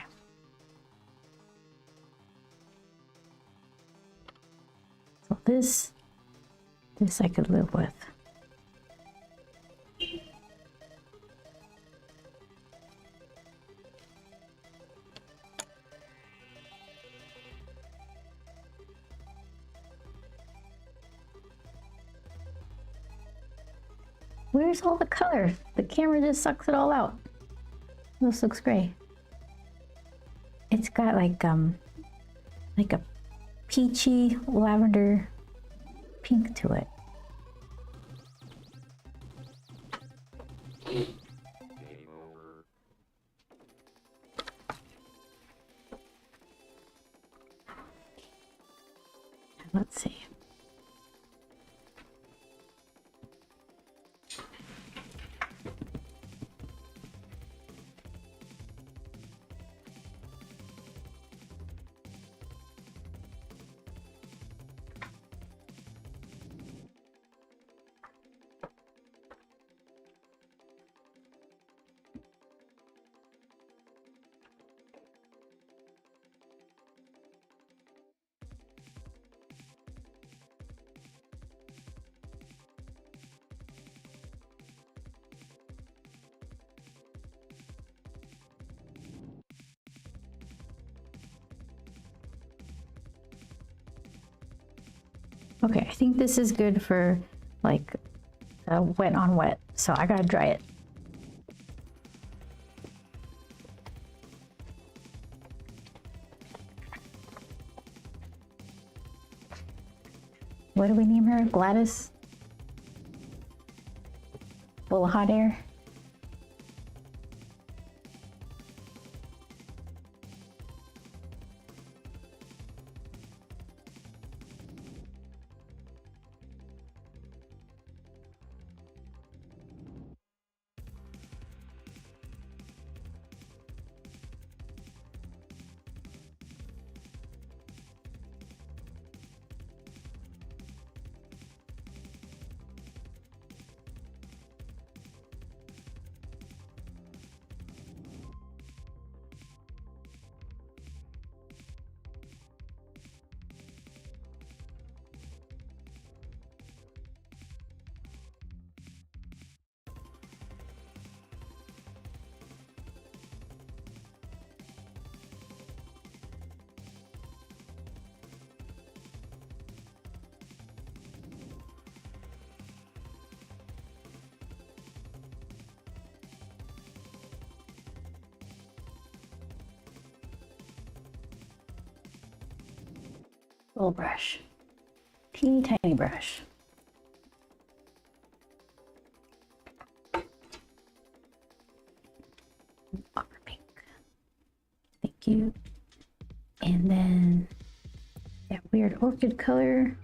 So this I could live with. Where's all the color? The camera just sucks it all out. This looks gray. It's got like a peachy lavender pink to it. Game over. Let's see. Okay, I think this is good for like wet on wet, so I gotta dry it. What do we name her? Gladys? Full of hot air? Little brush. Teeny tiny brush. Opera pink. Thank you. And then that weird orchid color.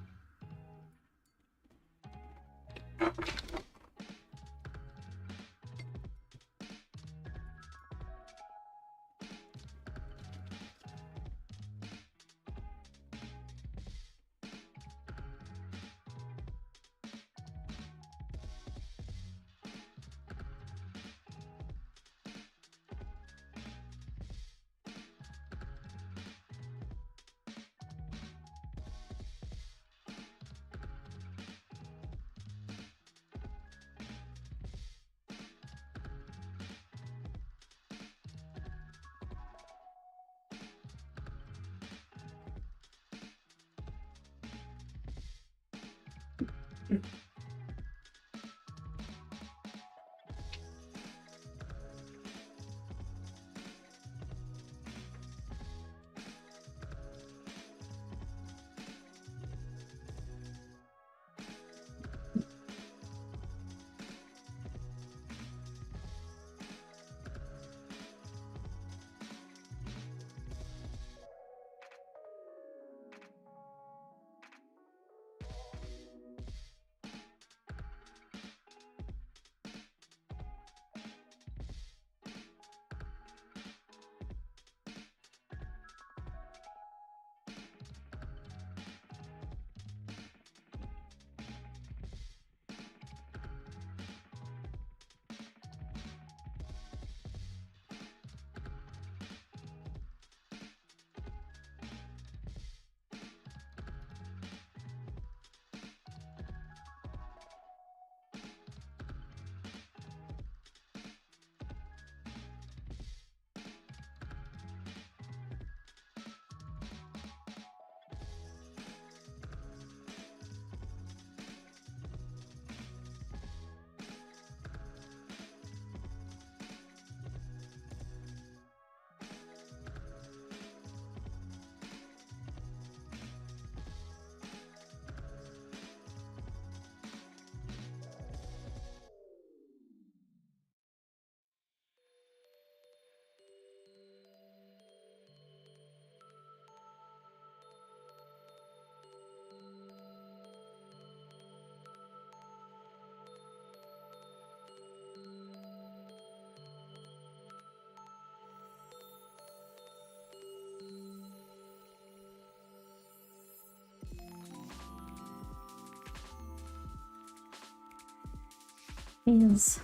Is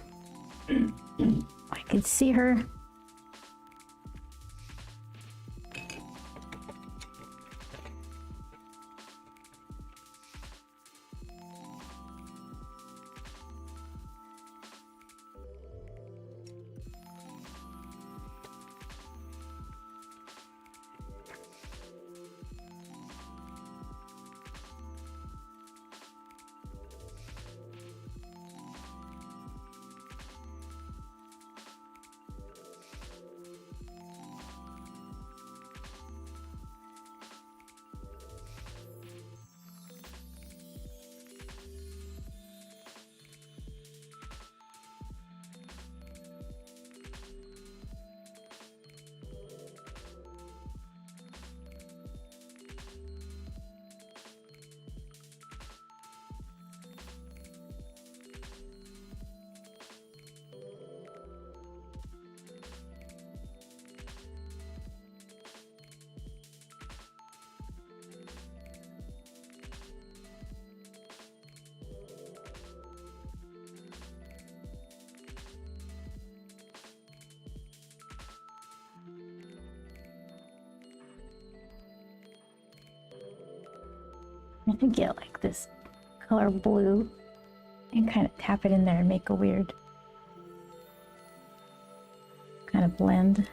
I can see her. I could get like this color blue and kind of tap it in there and make a weird kind of blend.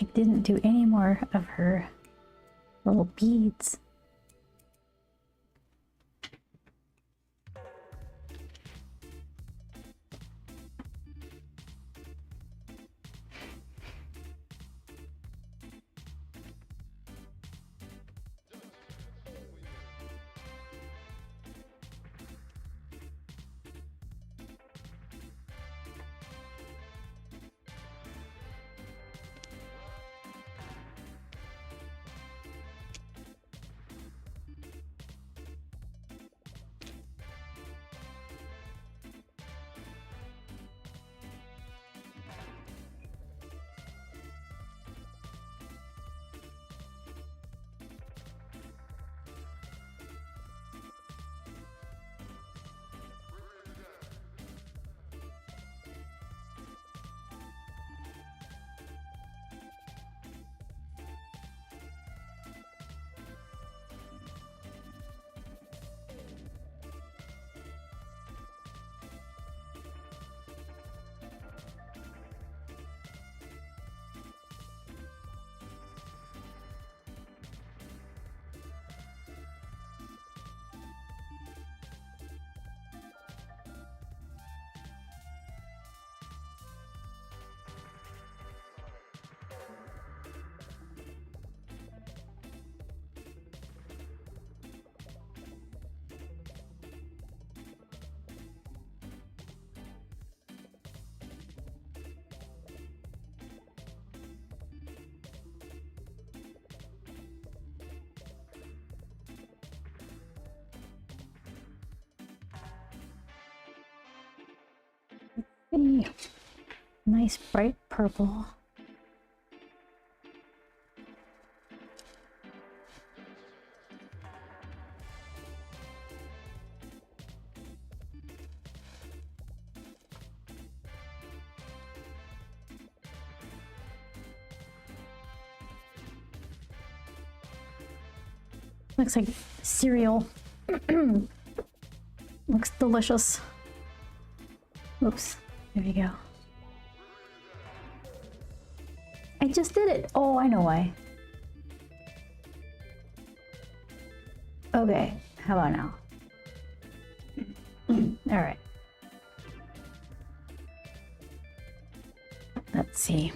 I didn't do any more of her little beads. Hey, nice bright purple. Looks like cereal. Looks delicious. Oops, there we go. I just did it. Oh, I know why. Okay, how about now? All right. Let's see.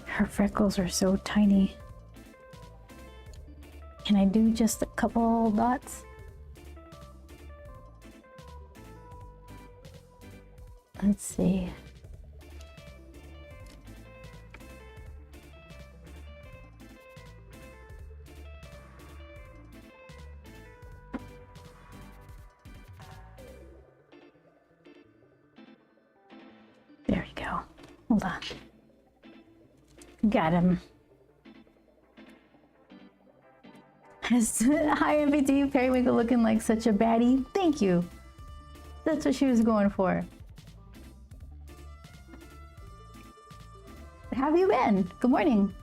Her freckles are so tiny. Can I do just a couple dots? Let's see. There we go. Hold on. Got him. Hi, MPT. Periwinkle looking like such a baddie. Thank you. That's what she was going for. How have you been? Good morning.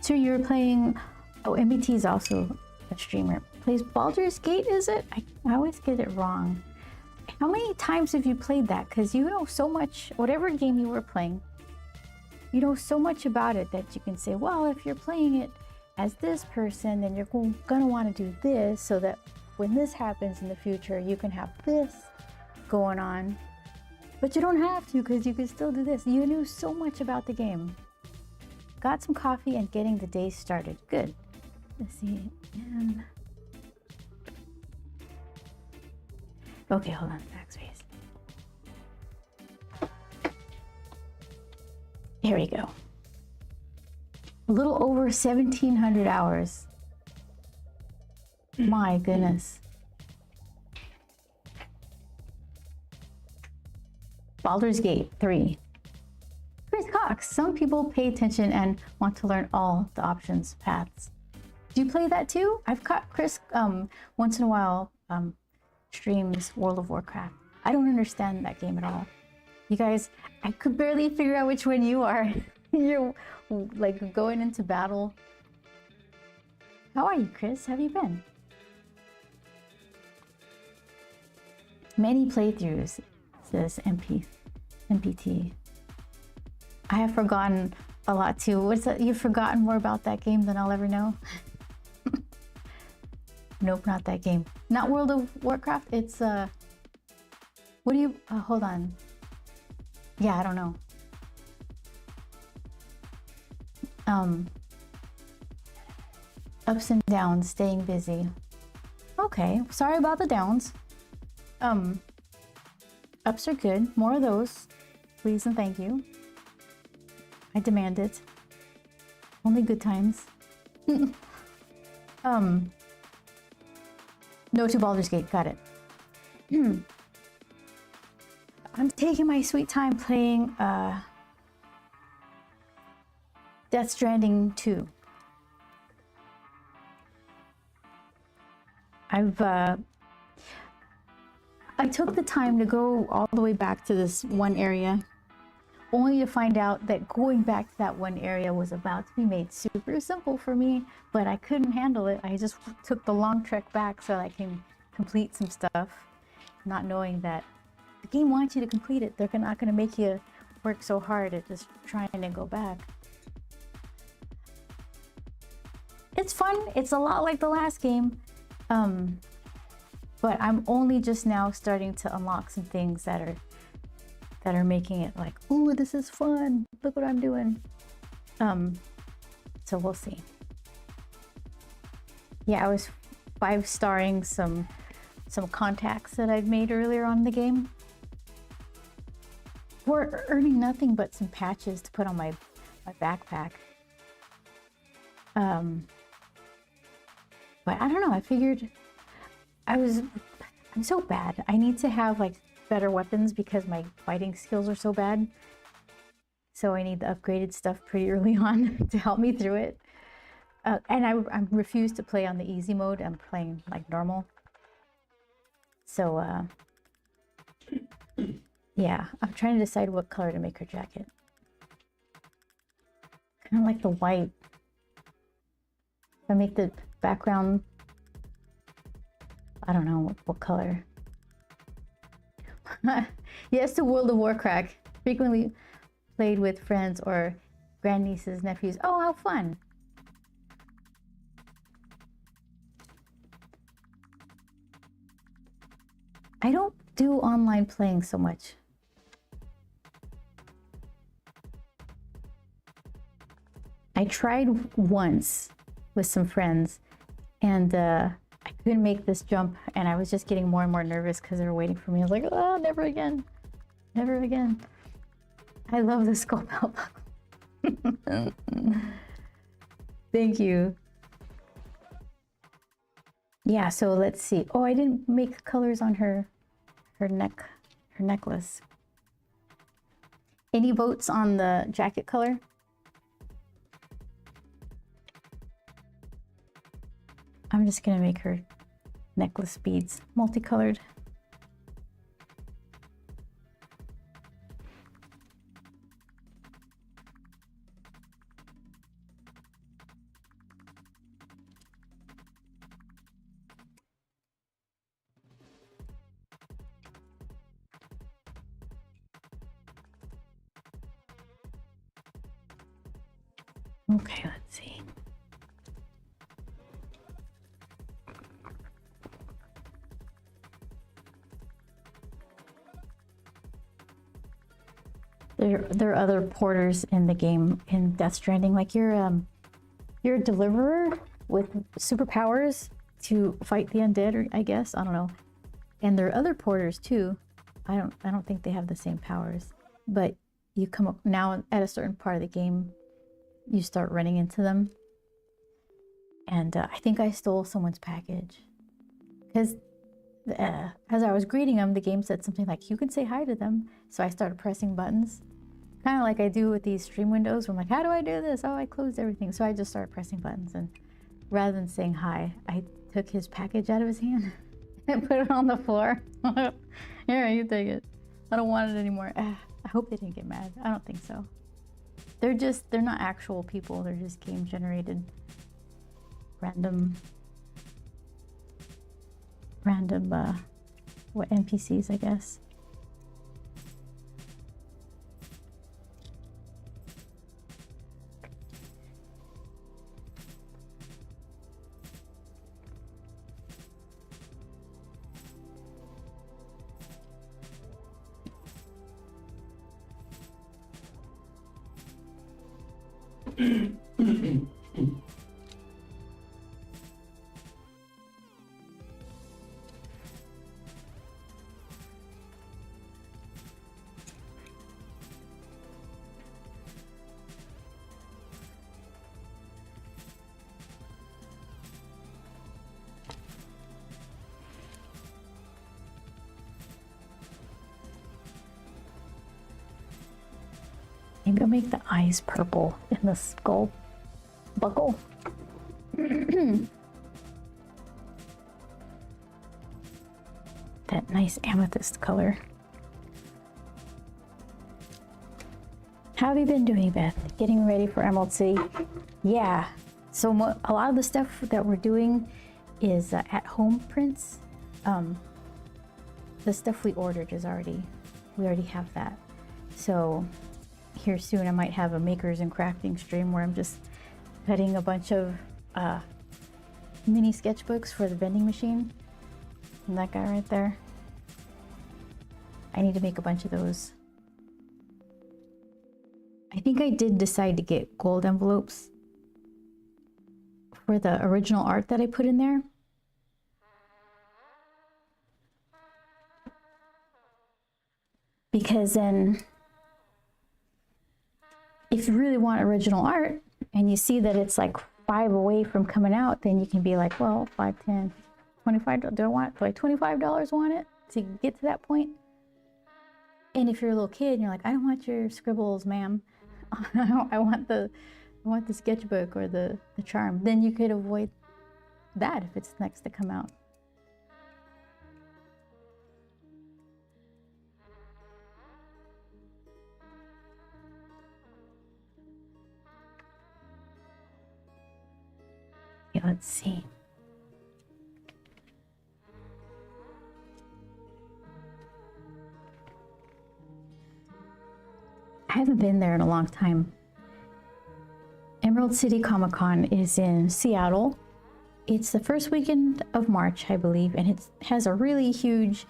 So you're playing... Oh, MPT is also a streamer. Plays Baldur's Gate, is it? I always get it wrong. How many times have you played that? Because you know so much, whatever game you were playing, you know so much about it that you can say, well, if you're playing it as this person, then you're gonna want to do this so that when this happens in the future, you can have this going on. But you don't have to, because you can still do this. You knew so much about the game. Got some coffee and getting the day started. Good. Let's see. And... okay, hold on. Backspace. Here we go. A little over 1,700 hours. My goodness. Baldur's Gate 3. Chris Cox. Some people pay attention and want to learn all the options, paths. Do you play that too? I've caught Chris once in a while streams World of Warcraft. I don't understand that game at all. You guys, I could barely figure out which one you are. You're like going into battle. How are you, Chris? How have you been? Many playthroughs, says MPT. I have forgotten a lot too. What's that? You've forgotten more about that game than I'll ever know? Nope, not that game. Not World of Warcraft. It's what do you? Hold on. Yeah, I don't know. Ups and downs, staying busy. Okay, sorry about the downs. Ups are good. More of those, please and thank you. I demand it. Only good times. No to Baldur's Gate. Got it. I'm taking my sweet time playing Death Stranding 2. I took the time to go all the way back to this one area, only to find out that going back to that one area was about to be made super simple for me, but I couldn't handle it. I just took the long trek back so I can complete some stuff, not knowing that the game wants you to complete it. They're not going to make you work so hard at just trying to go back. It's fun. It's a lot like the last game. But I'm only just now starting to unlock some things that are making it like, ooh, this is fun. Look what I'm doing. So we'll see. Yeah, I was 5-starring some contacts that I've made earlier on in the game. We're earning nothing but some patches to put on my backpack. But I don't know, I figured I'm so bad. I need to have like better weapons because my fighting skills are so bad. So I need the upgraded stuff pretty early on to help me through it. And I refuse to play on the easy mode. I'm playing like normal. So yeah, I'm trying to decide what color to make her jacket. Kind of like the white. If I make the background, I don't know what color. Yes, to World of Warcraft. Frequently played with friends or grandnieces, nephews. Oh, how fun. I don't do online playing so much. I tried once with some friends and I couldn't make this jump and I was just getting more and more nervous because they were waiting for me. I was like, oh, never again. Never again. I love the skull belt buckle. Thank you. Yeah, so let's see. Oh, I didn't make colors on her necklace. Any votes on the jacket color? I'm just gonna make her necklace beads multicolored. Okay, let's see. There are other porters in the game in Death Stranding. Like you're a deliverer with superpowers to fight the undead, or I guess, I don't know. And there are other porters too. I don't think they have the same powers. But you come up now at a certain part of the game, you start running into them. And I think I stole someone's package. Because as I was greeting them, the game said something like, you can say hi to them. So I started pressing buttons. Kind of like I do with these stream windows where I'm like, how do I do this? Oh, I closed everything. So I just started pressing buttons. And rather than saying hi, I took his package out of his hand and put it on the floor. Here, you take it. I don't want it anymore. I hope they didn't get mad. I don't think so. they're not actual people, they're just game generated random what, NPCs, I guess. Maybe I'll make the eyes purple in the skull buckle. That nice amethyst color. How have you been doing, Beth? Getting ready for Emerald City? Yeah. So a lot of the stuff that we're doing is at-home prints. The stuff we ordered is we already have that. So here soon I might have a makers and crafting stream where I'm just cutting a bunch of mini sketchbooks for the vending machine. And that guy right there. I need to make a bunch of those. I think I did decide to get gold envelopes for the original art that I put in there. Because then, if you really want original art and you see that it's like 5 away from coming out, then you can be like, well, 5, 10, 25, do I $25 want it to get to that point? And if you're a little kid and you're like, I don't want your scribbles, ma'am. I want the sketchbook or the charm, then you could avoid that if it's next to come out. Okay, let's see. I haven't been there in a long time. Emerald City Comic Con is in Seattle. It's the first weekend of March, I believe, and it has a really huge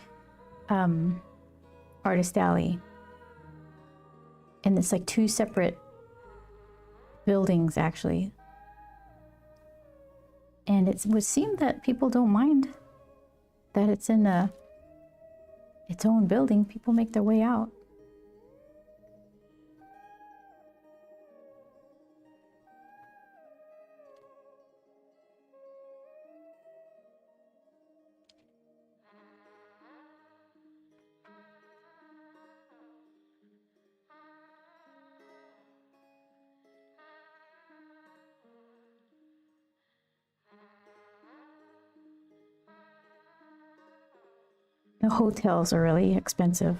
artist alley. And it's like 2 separate buildings, actually. And it would seem that people don't mind that it's in its own building. People make their way out. The hotels are really expensive.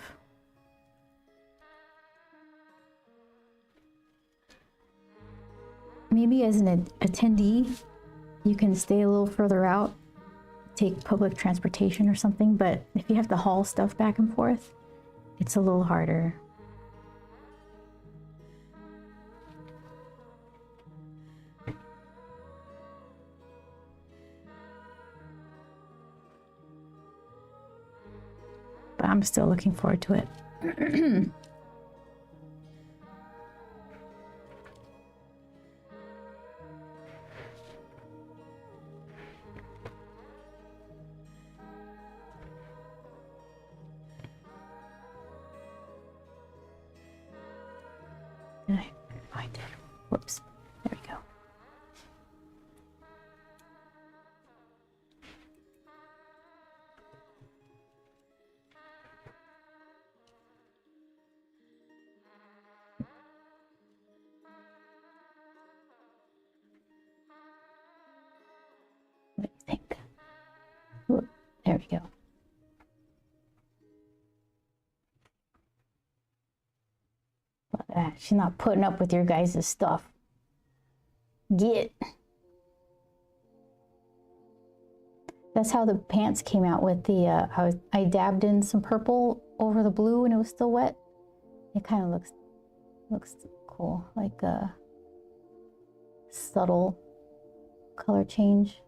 Maybe as an attendee, you can stay a little further out, take public transportation or something, but if you have to haul stuff back and forth, it's a little harder. But I'm still looking forward to it. Did I find it? Whoops. There we go. What do you think? Ooh, there we go. that. She's not putting up with your guys' stuff. Get. That's how the pants came out with the, I dabbed in some purple over the blue and it was still wet. It kind of looks cool, like a subtle color change.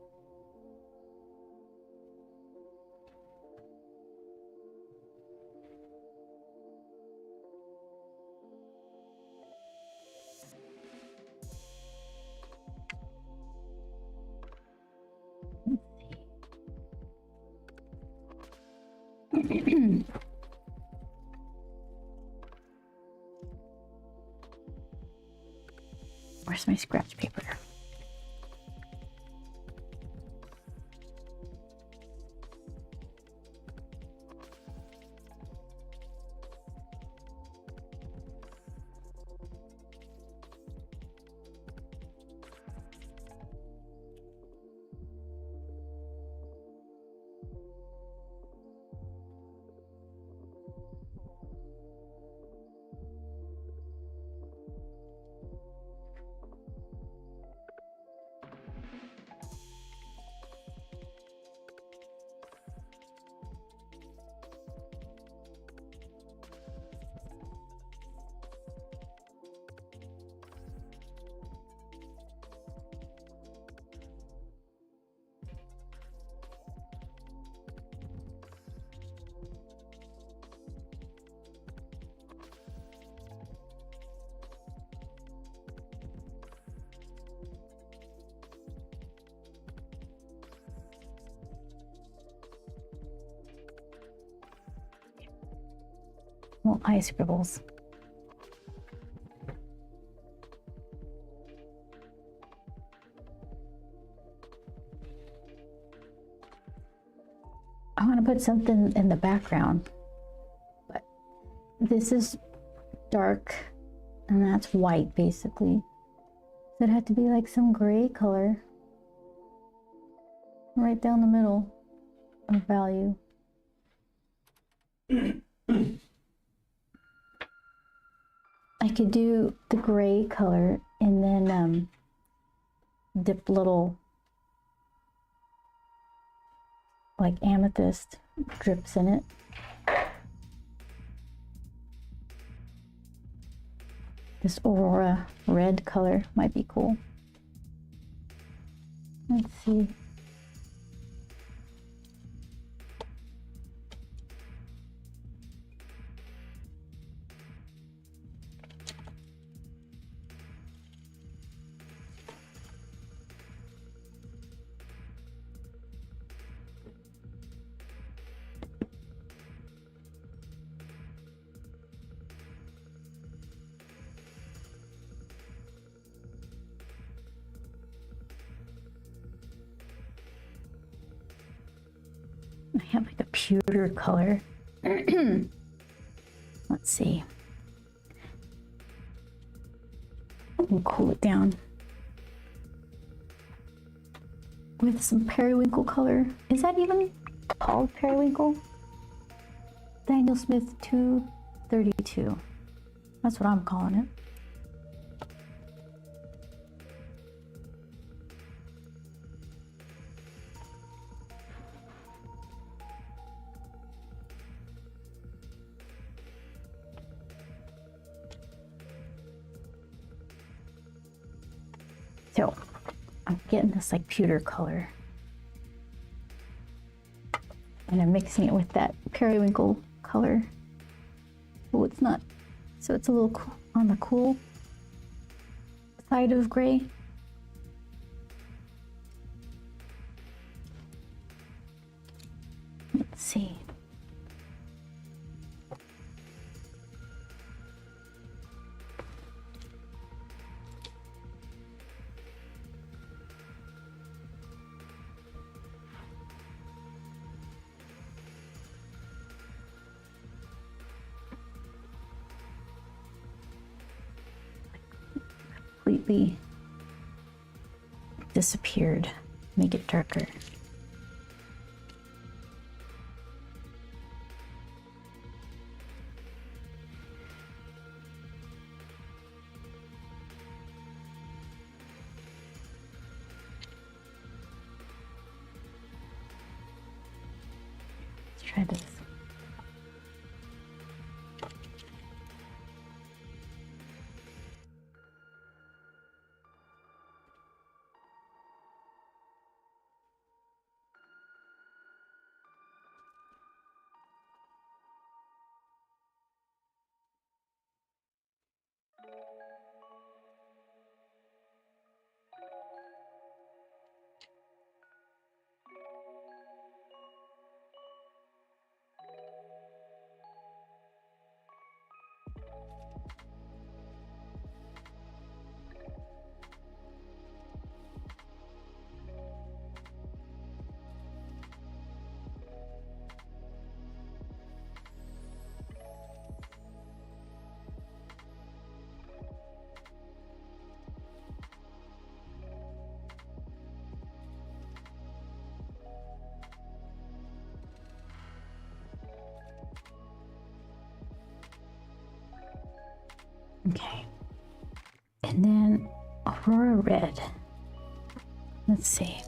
Where's my scratch paper? Well, eye scribbles. I want to put something in the background, but this is dark and that's white basically. So it had to be like some gray color right down the middle of value. I could do the gray color and then dip little like amethyst drips in it. This Aurora red color might be cool. Let's see. I have like a pewter color. Let's see. We'll cool it down with some periwinkle color. Is that even called periwinkle? Daniel Smith 232. That's what I'm calling it. So I'm getting this like pewter color and I'm mixing it with that periwinkle color. Oh, it's not, so it's a little on the cool side of gray. Let's see. Completely disappeared. Make it darker. try this. Okay. And then Aurora Red. Let's see.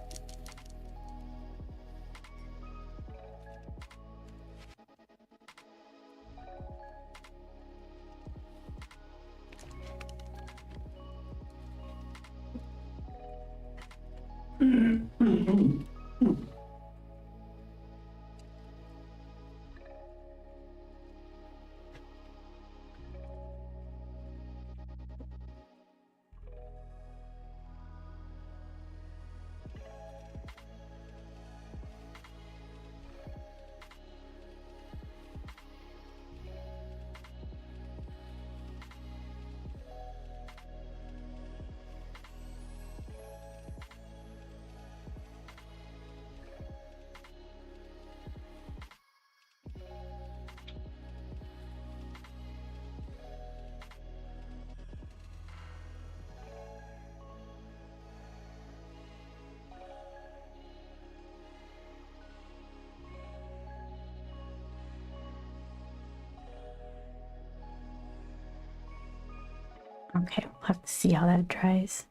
Okay, we'll have to see how that dries.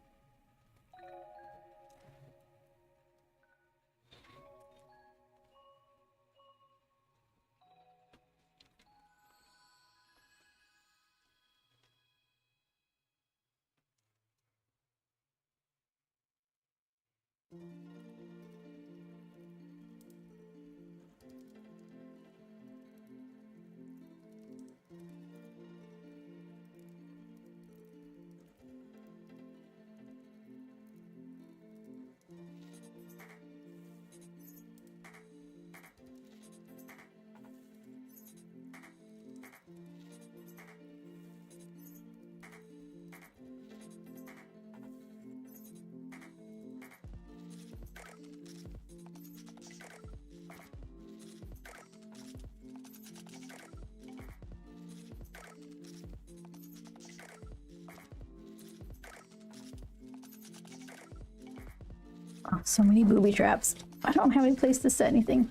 Oh, so many booby traps. I don't have any place to set anything.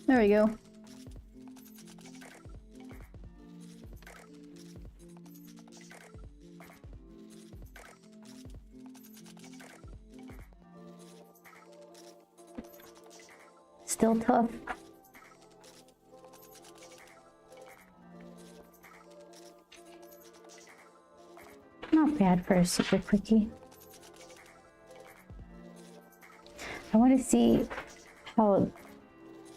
There we go. Still tough. Not bad for a super quickie. I want to see how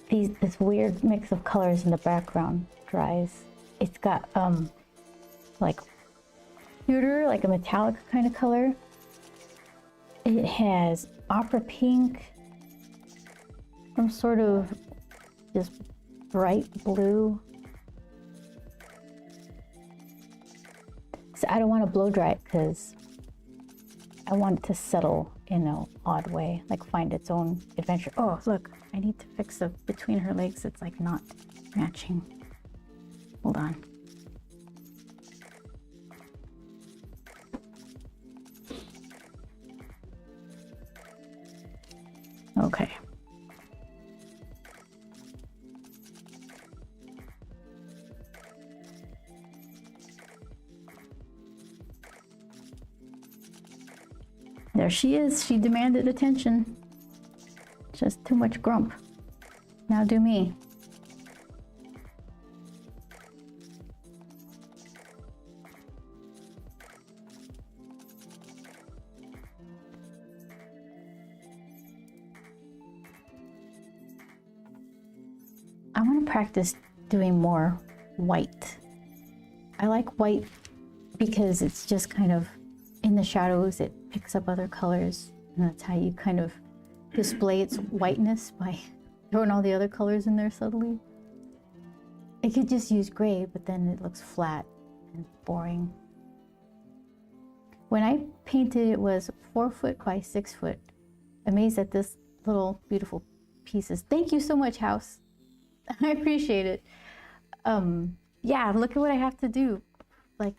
this weird mix of colors in the background dries. It's got like pewter, like a metallic kind of color. It has opera pink, some sort of just bright blue. So I don't want to blow dry it because I want it to settle in an odd way, like find its own adventure. Oh, look, I need to fix the between her legs. It's like not matching. Hold on. Okay. There she is. She demanded attention. Just too much grump. Now do me. I want to practice doing more white. I like white because it's just kind of in the shadows, it picks up other colors, and that's how you kind of display its whiteness, by throwing all the other colors in there subtly. I could just use gray, but then it looks flat and boring. When I painted, it was 4 foot by 6 foot. Amazed at this little beautiful pieces. Thank you so much, House. I appreciate it. Yeah, look at what I have to do. Like,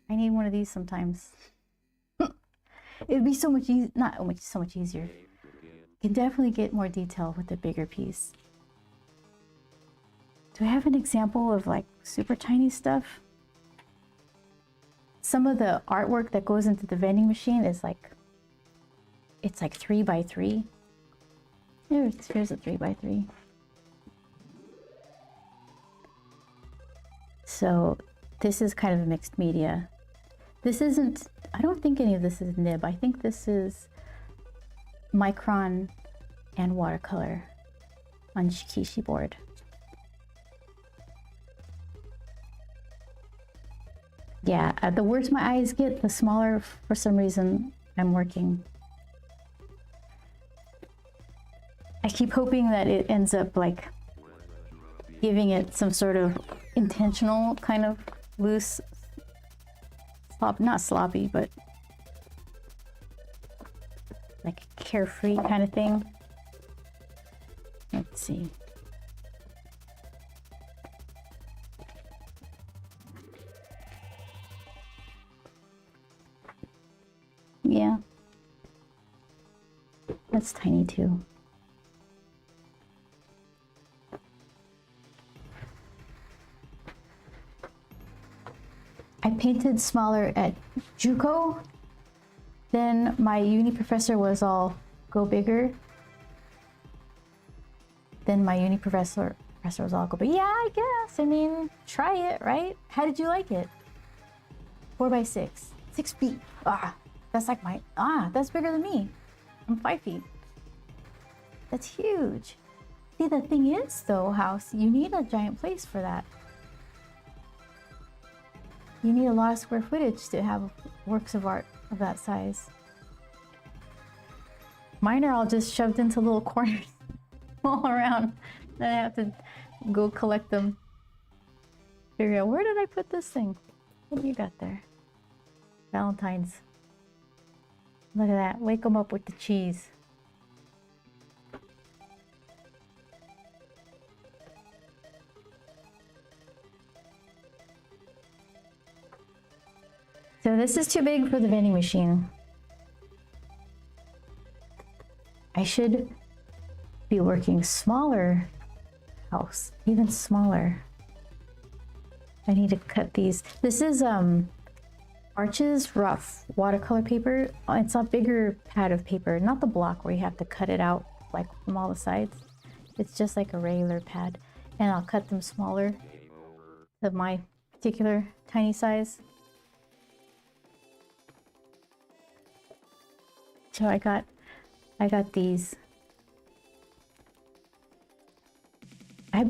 I need one of these sometimes. It'd be so much so much easier. You can definitely get more detail with a bigger piece. Do I have an example of like super tiny stuff? Some of the artwork that goes into the vending machine is like, it's like 3 by 3. Here's a 3 by 3. So this is kind of a mixed media. This isn't, I don't think any of this is nib. I think this is micron and watercolor on Shikishi board. Yeah, the worse my eyes get, the smaller, for some reason, I'm working. I keep hoping that it ends up like giving it some sort of intentional kind of loose, not sloppy, but like carefree kind of thing. Let's see. Yeah, that's tiny too. I painted smaller at JUCO. Then my uni professor was all, go bigger. Then my uni professor was all, go big. Yeah, I guess. I mean, try it, right? How did you like it? 4 by 6. 6 feet. That's like that's bigger than me. I'm 5 feet. That's huge. See, the thing is though, House, you need a giant place for that. You need a lot of square footage to have works of art of that size. Mine are all just shoved into little corners all around. Then I have to go collect them. Figure out, where did I put this thing? What do you got there? Valentine's. Look at that. Wake them up with the cheese. So this is too big for the vending machine. I should be working smaller, House, even smaller. I need to cut these. This is Arches rough watercolor paper. It's a bigger pad of paper, not the block where you have to cut it out like from all the sides. It's just like a regular pad, and I'll cut them smaller to my particular tiny size. So I got these. I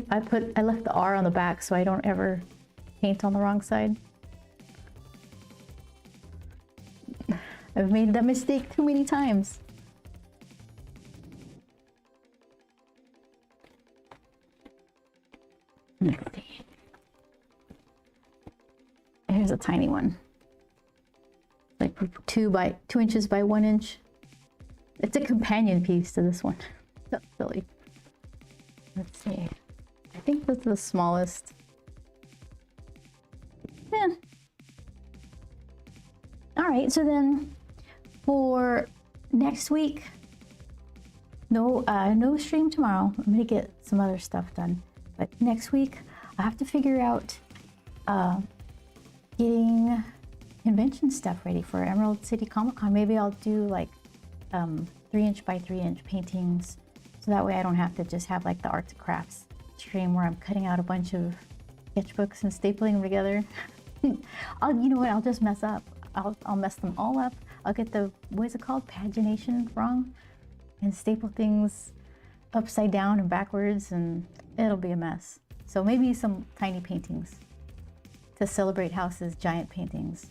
left the R on the back so I don't ever paint on the wrong side. I've made that mistake too many times. Let's see. Here's a tiny one. Like 2 inches by 1 inch. It's a companion piece to this one. That's silly. Let's see. I think this is the smallest. Yeah. All right, so then for next week, no stream tomorrow. I'm gonna get some other stuff done. But next week, I have to figure out getting convention stuff ready for Emerald City Comic Con. Maybe I'll do like 3 inch by 3 inch paintings, so that way I don't have to just have like the arts and crafts stream where I'm cutting out a bunch of sketchbooks and stapling them together. You know what? I'll just mess up. I'll mess them all up. I'll get the, what is it called, pagination wrong, and staple things upside down and backwards, and it'll be a mess. So maybe some tiny paintings to celebrate houses, giant paintings.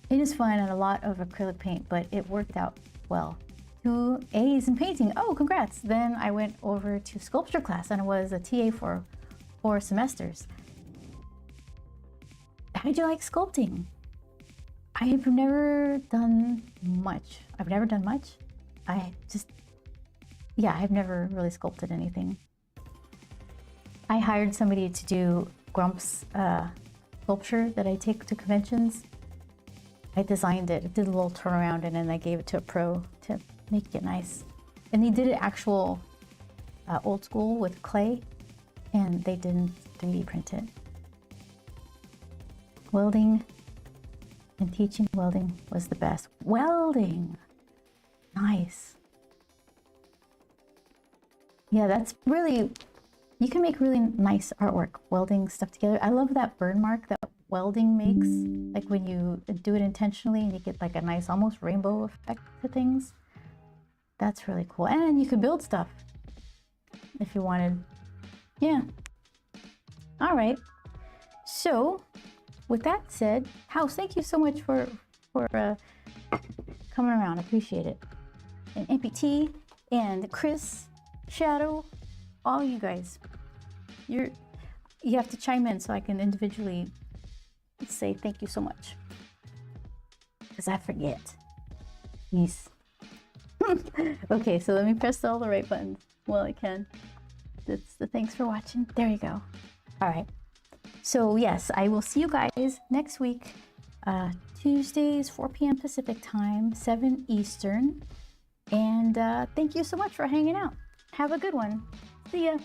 It is fun and a lot of acrylic paint, but it worked out well. 2 A's in painting. Oh, congrats. Then I went over to sculpture class and was a TA for 4 semesters. How did you like sculpting? I have never done much. I've never really sculpted anything. I hired somebody to do Grump's sculpture that I take to conventions. I designed it, did a little turnaround, and then I gave it to a pro to make it nice. And they did it actual old school with clay, and they didn't 3D print it. Welding and teaching welding was the best. Welding! Nice. Yeah, that's really, you can make really nice artwork welding stuff together. I love that burn mark that welding makes, like when you do it intentionally and you get like a nice almost rainbow effect to things. That's really cool. And you could build stuff if you wanted. Yeah. All right. So with that said, House, thank you so much for coming around. I appreciate it. And MPT and Chris, Shadow, all you guys. You have to chime in so I can individually say thank you so much, because I forget. Yes. Okay, so let me press all the right buttons while I can. That's the thanks for watching. There you go. All right. So yes, I will see you guys next week, Tuesdays, 4 p.m. Pacific time, 7 Eastern. And thank you so much for hanging out. Have a good one. See ya.